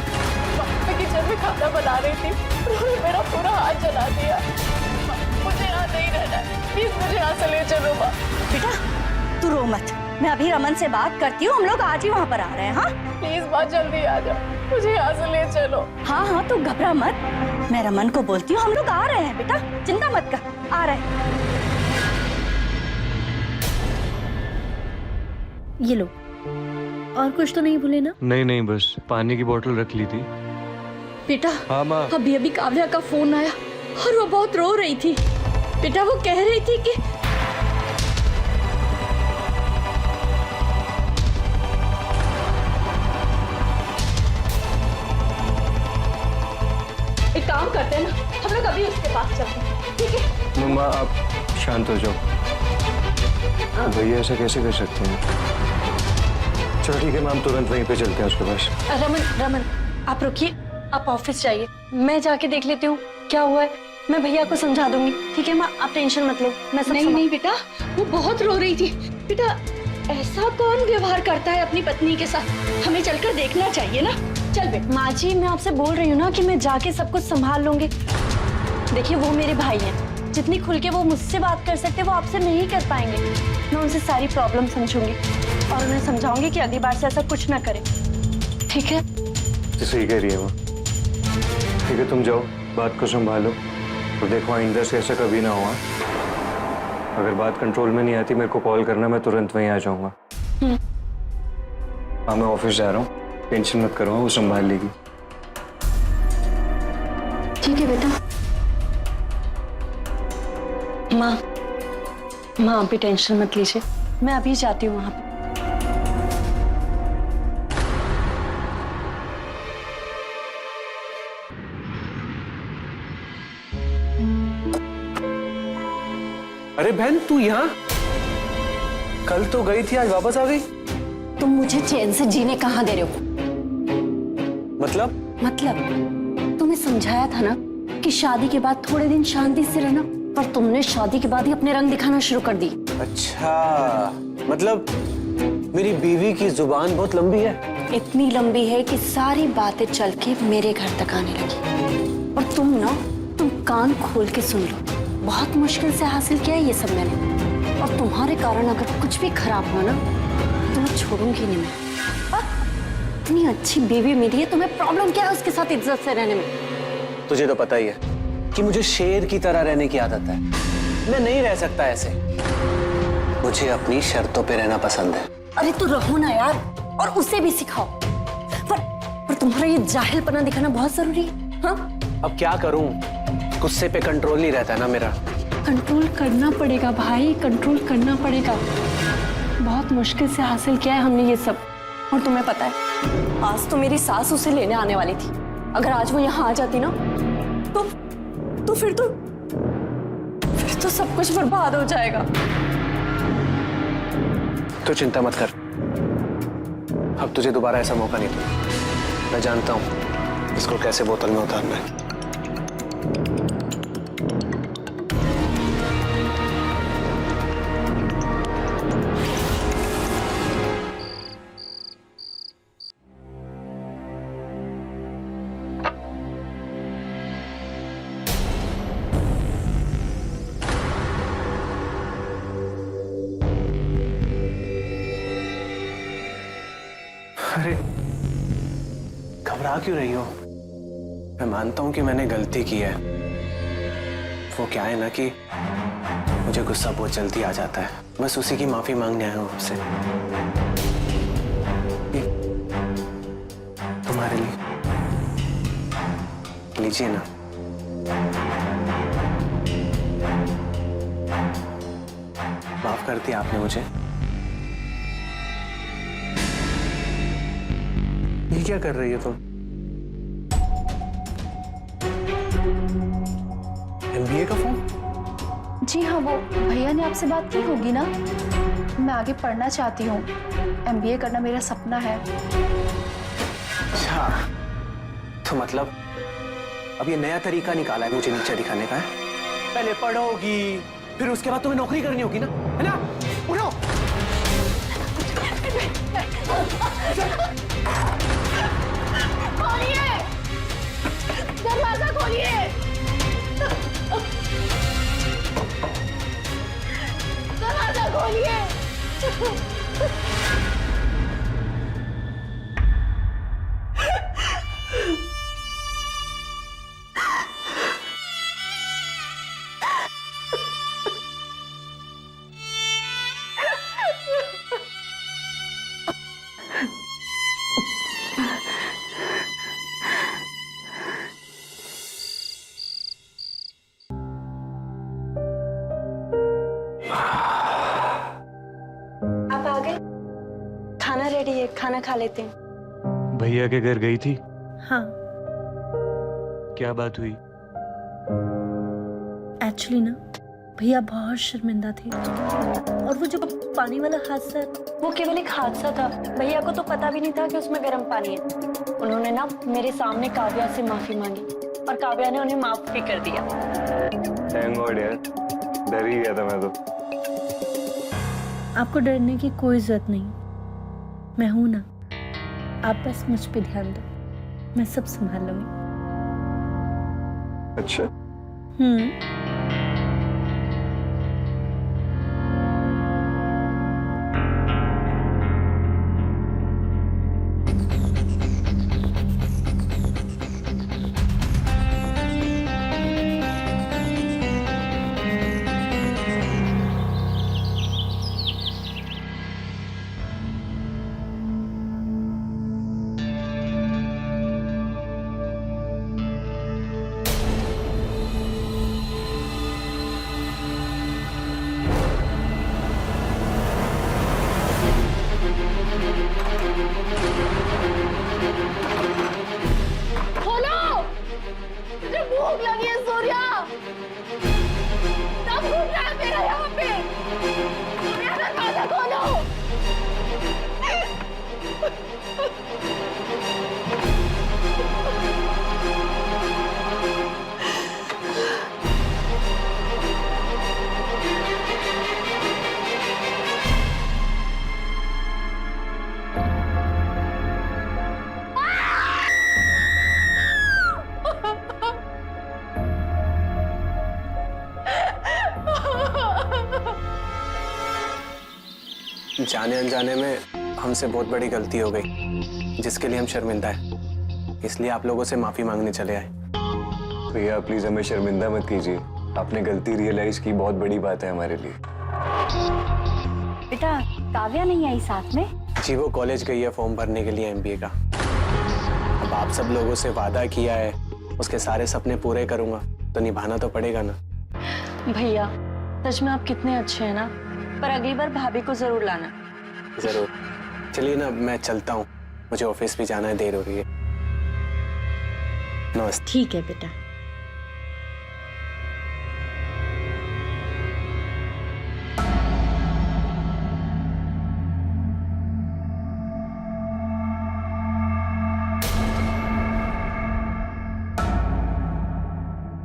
माँ, मैं किचन में खाना बना रही थी, उन्होंने मेरा पूरा हाथ जला दिया। माँ, मुझे यहाँ नहीं रहना, प्लीज मुझे यहाँ से ले चलो माँ।
बेटा तू रो मत, मैं अभी रमन से बात करती हूँ, हम लोग आज ही वहाँ पर आ रहे हैं। हाँ
प्लीज माँ, जल्दी आ जाओ, मुझे यहाँ से ले चलो।
हाँ हाँ, तू घबरा मत, मैं रमन को बोलती हूँ, हम लोग आ रहे हैं बेटा, चिंता मत कर, आ रहे हैं।
ये लो, और कुछ तो नहीं भूले ना?
नहीं नहीं, बस पानी की बोतल रख ली थी।
बेटा,
हाँ माँ।
अभी अभी काव्या का फोन आया और वो बहुत रो रही थी। बेटा वो कह रही थी कि एक काम करते हैं ना, हम लोग अभी उसके पास चलते हैं, ठीक है?
मम्मा आप शांत हो जाओ। भैया ऐसा कैसे कर सकते हैं? चलो ठीक है मैम, तुरंत वहीं पे चलते हैं उसके पास।
रमन आप रुकिए, आप ऑफिस जाइए, मैं जाके देख लेती हूँ क्या हुआ है। मैं भैया को समझा दूंगी, ठीक है माँ? आप टेंशन मत लो, मैं सब नहीं बेटा, वो बहुत रो रही थी। बेटा ऐसा कौन व्यवहार करता है अपनी पत्नी के साथ? हमें चलकर देखना चाहिए ना। चल बेटा। माँ जी मैं आपसे बोल रही हूँ ना कि मैं जाके सब कुछ संभाल लूंगी। देखिए वो मेरे भाई हैं, जितनी खुल के वो मुझसे बात कर सकते वो आपसे नहीं कर पाएंगे। मैं उनसे सारी प्रॉब्लम समझूंगी और उन्हें समझाऊंगी कि अगली बार से ऐसा कुछ ना करें, ठीक है?
सही कह रही है वो। ठीक है तुम जाओ, बात को संभालो और देखो आइंदा से ऐसा कभी ना हुआ। अगर बात कंट्रोल में नहीं आती मेरे को कॉल करना, मैं तुरंत वहीं आ जाऊंगा। हाँ मैं ऑफिस जा रहा हूँ, टेंशन मत करो, वो संभाल लेगी।
ठीक है बेटा। माँ आप भी टेंशन मत लीजिए, मैं अभी जाती हूँ वहां पे।
अरे बहन तू यहाँ? कल तो गई थी, आज वापस आ गई?
तुम मुझे चैन से जीने कहाँ दे रहे हो?
मतलब
तुम्हें समझाया था ना कि शादी के बाद थोड़े दिन शांति से रहना, पर तुमने शादी के बाद ही अपने रंग दिखाना शुरू कर दी।
अच्छा, मतलब मेरी बीवी की जुबान बहुत लंबी है।
इतनी लंबी है कि सारी बातें चल के मेरे घर तक आने लगी। और तुम कान खोल के सुन लो, बहुत मुश्किल से हासिल किया है ये सब मैंने, और तुम्हारे कारण अगर कुछ भी खराब हुआ ना तो मैं छोड़ूंगी नहीं। मैं इतनी अच्छी बीवी मिली है, तुम्हें प्रॉब्लम क्या है उसके साथ इज्जत से रहने में?
तुझे तो पता ही है कि मुझे शेर की तरह रहने की आदत है। मैं नहीं रह सकता ऐसे, मुझे अपनी शर्तों पे रहना पसंद है।
अरे तू रहो ना यार, और उसे भी सिखाओ। पर तुम्हारा ये जाहिलपना दिखाना बहुत जरूरी है। हाँ
अब क्या करूं, गुस्से पे कंट्रोल नहीं रहता ना मेरा।
कंट्रोल करना पड़ेगा भाई, कंट्रोल करना पड़ेगा। बहुत मुश्किल से हासिल किया है हमने ये सब। और तुम्हें पता है आज तो मेरी सास उसे लेने आने वाली थी। अगर आज वो यहाँ आ जाती ना तो फिर तो सब कुछ बर्बाद हो जाएगा।
तो चिंता मत कर, अब तुझे दोबारा ऐसा मौका नहीं दूंगा। मैं जानता हूं इसको कैसे बोतल में उतारना है। अरे घबरा क्यों रही हो? मैं मानता हूं कि मैंने गलती की है। वो क्या है ना कि मुझे गुस्सा बहुत जल्दी आ जाता है, बस उसी की माफी मांगने आया हूं आपसे। तुम्हारे लिए लीजिए ना। माफ कर दिया आपने मुझे। ये क्या कर रही है तुम? MBA का फॉर्म?
जी हाँ, वो भैया ने आपसे बात की होगी ना। मैं आगे पढ़ना चाहती हूँ, MBA करना मेरा सपना है।
अच्छा, तो मतलब अब ये नया तरीका निकाला है मुझे नीचे दिखाने का है? पहले पढ़ोगी, फिर उसके बाद तुम्हें नौकरी करनी होगी ना, है ना? उठो।
खोलिए, दरवाजा खोलिए, दरवाजा खोलिए।
खाना रेडी है, खाना खा लेते हैं।
भैया के घर गई थी?
हाँ,
क्या बात हुई?
एक्चुअली ना भैया बहुत शर्मिंदा थे, और वो जो पानी वाला हादसा, वो केवल एक हादसा था। भैया को तो पता भी नहीं था कि उसमें गर्म पानी है। उन्होंने ना मेरे सामने काव्या से माफी मांगी, और काव्या ने उन्हें माफ भी कर दिया।
थैंक गॉड यार, डर ही गया था मैं तो।
आपको डरने की कोई जरूरत नहीं, मैं हूं ना। आप बस मुझ पे ध्यान दो, मैं सब संभाल लूंगी।
अच्छा,
भूख लगी है सूर्या, सब घूम रहा है मेरा यहाँ पे। सूर्या दरवाजा खोलो।
जाने अनजाने में हमसे बहुत बड़ी गलती हो गई, जिसके लिए हम शर्मिंदा है। इसलिए आप लोगों से माफी मांगने चले आए।
भैया प्लीज हमें शर्मिंदा मत कीजिए, आपने गलती रियलाइज की, बहुत बड़ी बात है हमारे लिए।
बेटा काव्या नहीं आई साथ में?
जी वो कॉलेज गई है फॉर्म भरने के लिए MBA का। अब आप सब लोगों से वादा किया है, उसके सारे सपने पूरे करूंगा, तो निभाना तो पड़ेगा ना।
भैया सच में आप कितने अच्छे हैं ना, पर अगली बार भाभी को जरूर लाना।
जरूर। चलिए ना मैं चलता हूँ, मुझे ऑफिस भी जाना है, देर हो रही है। नमस्ते।
ठीक है बेटा।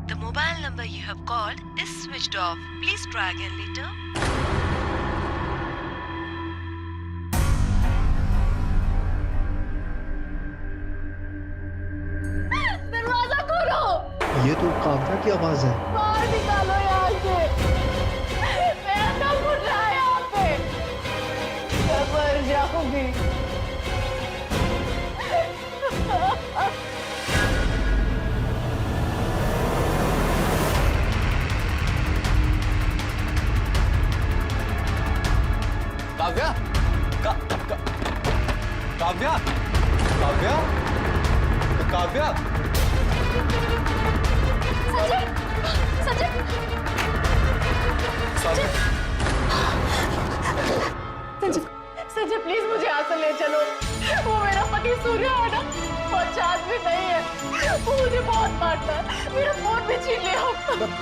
The mobile number you have called is switched off. Please try again later.
दरवाजा खोलो।
ये तो काव्या की आवाज है।
बाहर निकालो यहाँ से, मेरा दम घुट रहा है यहाँ पे, मैं मर जाऊंगी।
काव्या, काव्या, काव्या, काव्या।
संजय, संजय, संजय, संजय प्लीज मुझे यहाँ से ले चलो। वो मेरा पति सूर्य है ना, बहुत चाँद भी नहीं है, वो मुझे बहुत मारता है, मेरा फोन भी छीन लिया।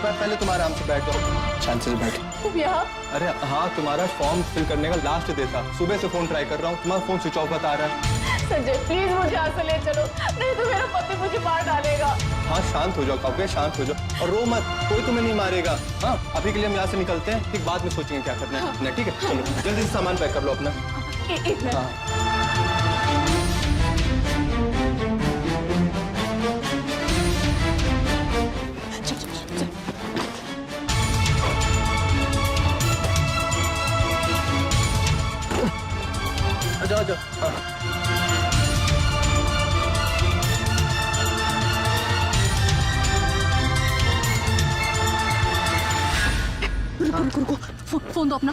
पहले तुम आराम से बैठ जाओ, शांति से बैठो।
तुम यहाँ?
अरे हाँ, तुम्हारा फॉर्म फिल करने का लास्ट डे था, सुबह से फोन ट्राई कर रहा हूँ, तुम्हारा फोन स्विच ऑफ बता रहा है।
संजय प्लीज मुझे यहाँ से ले चलो, नहीं तो मेरा पति मुझे मार डालेगा।
हाँ शांत हो जाओ काव्या, शांत हो जाओ और रो मत, कोई तुम्हें नहीं मारेगा। हाँ अभी के लिए हम यहाँ से निकलते हैं, ठीक बाद में सोचेंगे क्या करना है। हाँ। ठीक है चलो जल्दी से सामान पैक कर लो अपना।
एक मिनट।
जाओ जाओ।
रुको रुको, फोन दो अपना।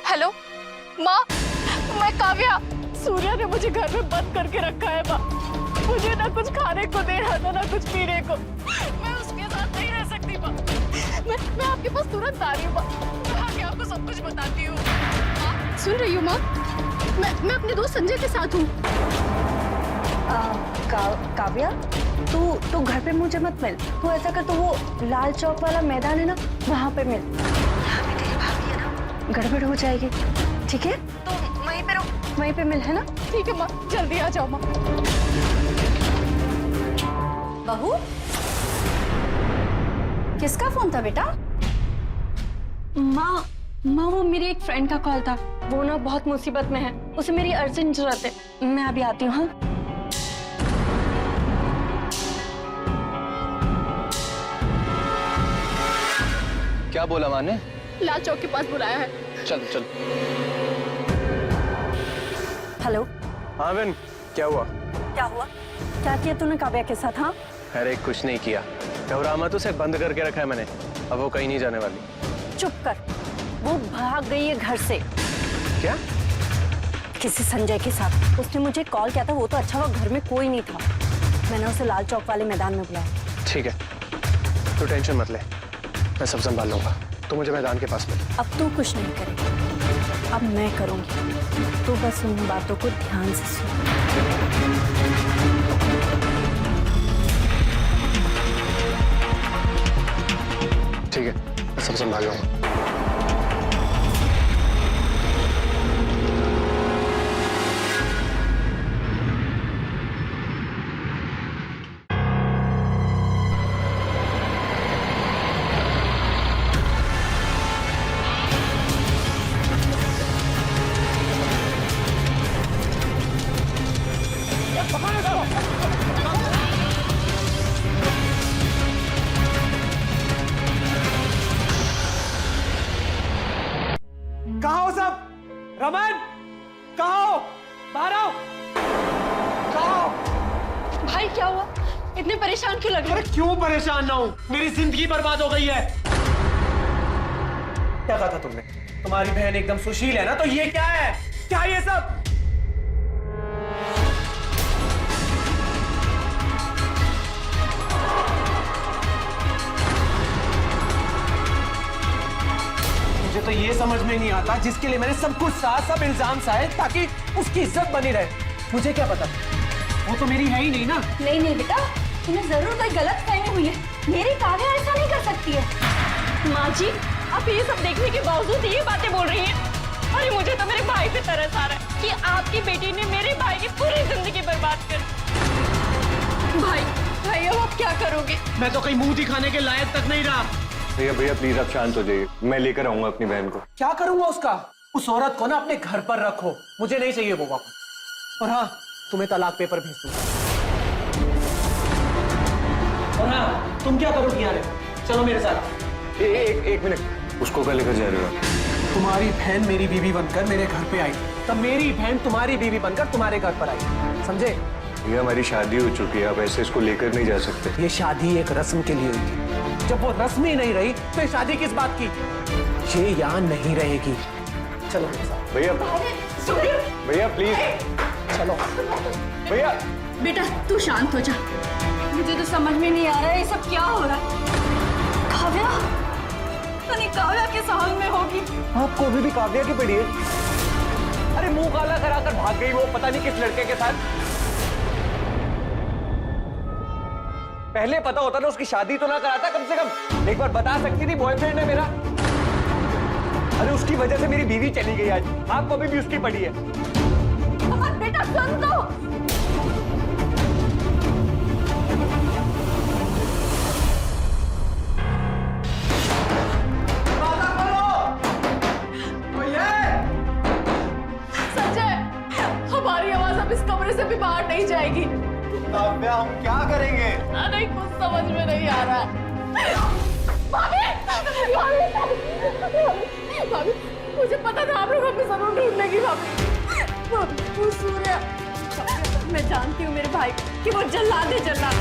हेलो माँ, मैं काव्या, सूर्या ने मुझे घर में बंद करके रखा है माँ। मुझे ना कुछ खाने को दे रहा था ना कुछ पीने को। मैं उसके साथ नहीं रह सकती माँ। मैं आपके पास तुरंत आ रही हूँ माँ। मैं आके आपको सब कुछ बताती हूँ। माँ, सुन रही हूँ माँ? मैं अपने दोस्त संजय के साथ हूँ।
काव्या, तू घर पे मुझे मत मिल। तू ऐसा कर, तो वो लाल चौक वाला मैदान है ना, वहाँ पे मिल। यहाँ पे तेरी भाभी है ना, गड़बड़ हो जाएगी। ठीक है, तो वहीं पे रुक, वहीं पे मिल, है ना?
ठीक है माँ, जल्दी आ जाओ माँ।
बहू, किसका फोन था बेटा?
माँ वो मेरी एक फ्रेंड का कॉल था। वो ना बहुत मुसीबत में है, उसे मेरी अर्जेंट जरूरत है। मैं अभी आती हूँ। हाँ,
क्या बोला माँ ने?
लाल चौक के पास बुलाया है।
चल चल।
हेलो।
हाँ बहन, क्या हुआ?
क्या हुआ? क्या किया तूने काव्या के साथ? हाँ,
अरे कुछ नहीं किया, घबरा मत, उसे बंद करके रखा है मैंने। अब वो कहीं नहीं जाने वाली।
चुप कर। वो भाग गई है घर से।
क्या?
किसी संजय के साथ। उसने मुझे कॉल किया था, वो तो अच्छा हुआ घर में कोई नहीं था। मैंने उसे लाल चौक वाले मैदान में बुलाया।
ठीक है, तू टेंशन मत ले, मैं सब संभाल लूंगा। तू मुझे मैदान के पास मिल।
अब तू कुछ नहीं करेगा, अब मैं करूंगी। तू बस उन बातों को ध्यान से सुन।
ठीक है, मैं सब संभाल लूंगा।
कहाँ हो सब? रमन, कहाँ हो? बाहर आओ। कहाँ हो?
भाई क्या हुआ? इतने परेशान क्यों लग रहे
अरे क्यों परेशान ना हूं? मेरी जिंदगी बर्बाद हो गई है। क्या कहा था तुमने? तुम्हारी बहन एकदम सुशील है ना, तो ये क्या है? क्या ये सब? मुझे तो ये समझ में नहीं आता, जिसके लिए मैंने सब कुछ सहा, सब इल्जाम सहे ताकि उसकी इज्जत बनी रहे। मुझे क्या पता, वो तो मेरी है ही नहीं ना।
नहीं बेटा, तुम्हें जरूर कोई गलत फहमी हुई है। मेरी काव्या ऐसा नहीं कर सकती है। माँ जी, आप ये सब देखने के बावजूद ये बातें बोल रही हैं। अरे मुझे तो मेरे भाई पे तरस आ रहा है कि आपकी बेटी ने मेरे भाई की पूरी जिंदगी बर्बाद कर दी। भाई अब आप क्या करोगे?
मैं तो कहीं मुंह दिखाने के लायक तक नहीं रहा।
भैया प्लीज आप शांत हो जाइए, मैं लेकर आऊंगा अपनी बहन को।
क्या करूंगा उसका? उस औरत को ना अपने घर पर रखो, मुझे नहीं चाहिए वो वापस। और हाँ, तुम्हें तलाक पेपर भेज दूंगा। और हाँ, तुम क्या करोगी यार? चलो मेरे साथ।
एक मिनट, उसको क्या लेकर जा रहे हो?
तुम्हारी बहन मेरी बीवी बनकर मेरे घर पे आई, तब मेरी बहन तुम्हारी बीवी बनकर तुम्हारे घर पर आई, समझे?
भैया हमारी शादी हो चुकी है, आप ऐसे इसको लेकर नहीं जा सकते।
ये शादी एक रस्म के लिए हुई थी। जब वो रस्म ही नहीं रही तो ये शादी किस बात की? ये यहाँ नहीं रहेगी। चलो मेरे साथ।
भैया प्लीज
चलो।
भैया।
बेटा तू शांत हो जा। मुझे तो समझ में नहीं आ रहा है ये सब क्या हो रहा है। काव्या, तने काव्या किस हाल में होगी?
आपको अभी भी काव्या की पड़ी है? अरे मुंह काला कराकर भाग गई वो, पता नहीं किस लड़के के साथ। पहले पता होता ना, उसकी शादी तो ना कराता कम से कम। एक बार बता सकती थी बॉयफ्रेंड है मेरा। अरे उसकी वजह से मेरी बीवी चली गई आज, आपको अभी भी उसकी पड़ी है।
बेटा सुन तो।
संजय, हमारी आवाज अब इस कमरे से भी बाहर नहीं जाएगी।
काव्या, हम क्या करेंगे?
नहीं, कुछ समझ में नहीं आ रहा। भाभी, मुझे पता था आप लोग हमें जरूर ढूंढ लेगी। भाभी, सूर्या,
मैं जानती हूँ मेरे भाई कि वो जल्लाद है, जल्लाद।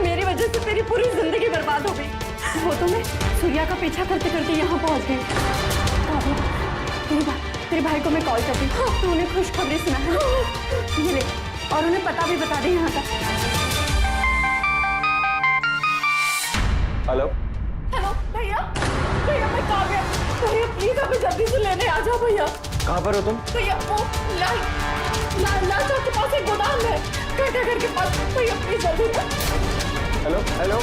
मेरी वजह से तेरी पूरी जिंदगी बर्बाद हो गई। वो तो मैं सूर्या का पीछा करते करते यहाँ पहुँच गई। तेरे भाई को मैं कॉल करती हूँ। तो उन्हें खुशखबरी सुना है। ये ले, और उन्हें पता भी बता दे यहाँ का।
हेलो
हेलो भैया, भैया मैं काव्या, भैया प्लीज हमें जल्दी से लेने आ जाओ भैया।
कहाँ पर हो तुम?
भैया वो लाल चौक के पास एक गोदाम है, घंटाघर के पास। भैया प्लीज जल्दी।
हेलो हेलो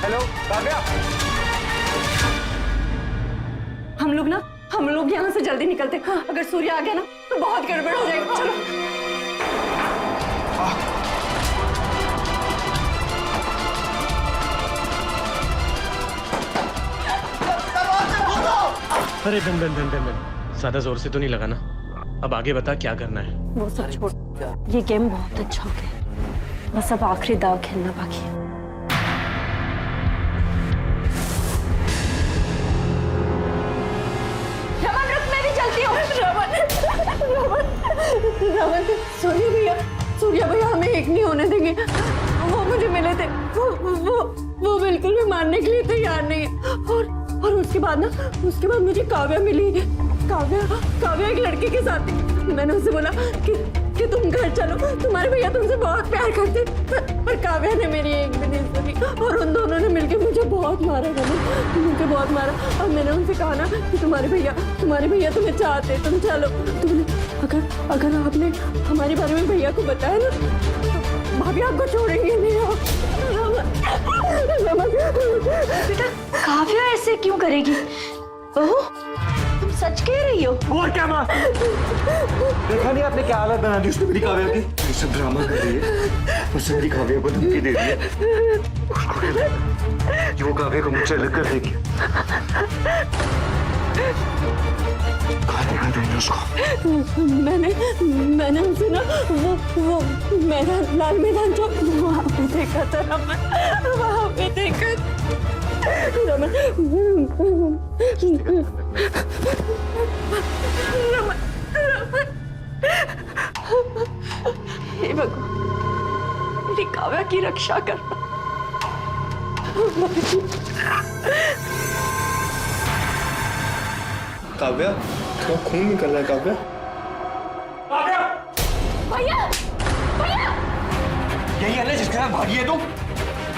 हेलो काव्या,
हम लोग यहाँ से जल्दी निकलते। अगर सूर्य आ गया ना तो बहुत गड़बड़ हो जाएगी। चलो।
अरे बन ज्यादा जोर से तो नहीं लगा ना? अब आगे बता क्या करना है?
वो सब छोड़, ये गेम बहुत अच्छा हो गया, बस अब आखिरी दाव खेलना बाकी है।
रमन रुक, मैं भी चलती हूँ। रमन सूर्य भैया हमें एक नहीं होने देंगे। वो मुझे मिले थे, वो बिल्कुल भी मानने के लिए तैयार नहीं है। और उसके बाद मुझे काव्या मिली। काव्या एक लड़के के साथ थी। मैंने उससे बोला कि तुम घर चलो, तुम्हारे भैया तुमसे बहुत प्यार करते। पर काव्या ने मेरी एक भी नहीं सुनी, और उन दोनों ने मिलकर मुझे बहुत मारा। मुझे बहुत मारा। और मैंने उनसे कहा ना कि तुम्हारे भैया तुम्हें चाहते, तुम चलो। तुमने अगर आपने हमारे बारे में भैया को बताया ना तो भाभी आपको छोड़ेंगे नहीं।
बेटा काव्या ऐसे क्यों करेगी? बहू तुम सच कह रही हो?
और क्या माँ? देखा नहीं आपने क्या हालत बना दी उसने मेरी काव्या की? ये सब ड्रामा कर रही है, उसने मेरी काव्या को धमकी दे दी है। उसको कहना है वो काव्या को मुझसे अलग कर देगी। कहाँ देंगे उसको?
मैंने उसे ना वो लाल मैदान चौक वहाँ पे देखा था। वहाँ पे देखा रमन। हे भगवान, मेरी काव्या की रक्षा करना।
काव्या, तो खून निकल रहा है काव्या।
भैया
यही है ना जिसके साथ भागी है तुम?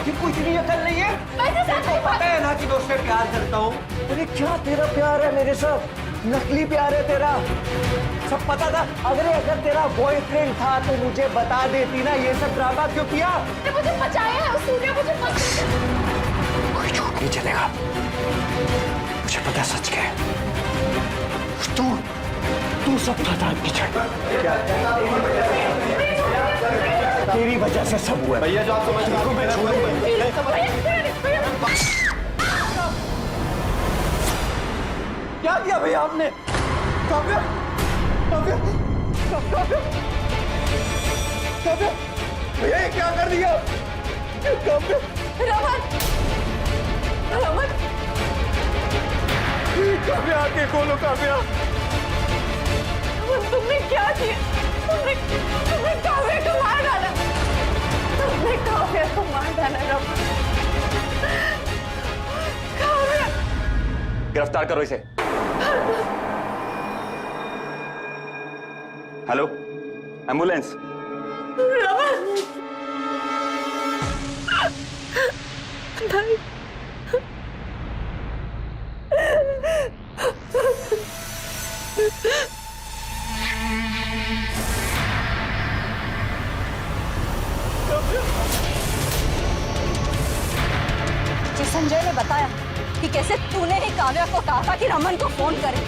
ये कुछ नहीं अकल नहीं है। देखो पता है ना कि मैं उससे प्यार करता हूँ। अरे क्या तेरा प्यार है मेरे साथ? नकली प्यार है तेरा। सब पता था। अगर तेरा बॉयफ्रेंड था तो मुझे बता देती ना। ये सब ड्रामा क्यों किया?
मुझे बचाया है सूर्य, मुझे
कोई झूठ नहीं चलेगा। मुझे पता सच क्या है। तू सब फसाद की जड़। तेरी वजह से सब हुआ। भैया जो आप समझ रहे हो मैं क्या किया भैया आपने? काव्या भैया ये क्या कर दिया?
रमन
काव्या आके खोलो काव्या।
तुमने क्या किया? तुमने काव्या को मार डाला। तुमने काव्या को मार डाला रमन। काव्या
गिरफ्तार करो इसे। Hello ambulance.
रमन भाई
जी संजय ने बताया कि कैसे तूने ही काव्या को कहा था कि रमन को फोन करे।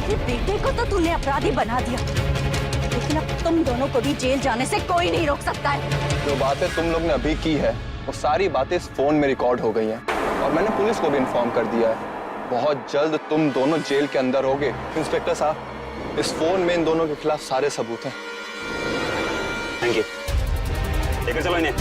ये बेटे को तो तूने अपराधी बना दिया, लेकिन अब तुम दोनों को भी जेल जाने से कोई नहीं रोक सकता है।
जो बातें तुम लोग ने अभी की है वो सारी बातें इस फोन में रिकॉर्ड हो गई हैं और मैंने पुलिस को भी इन्फॉर्म कर दिया है। बहुत जल्द तुम दोनों जेल के अंदर होगे। इंस्पेक्टर साहब, इस फोन में इन दोनों के खिलाफ सारे सबूत हैं।
Thank you. लेकर चलो इन्हें।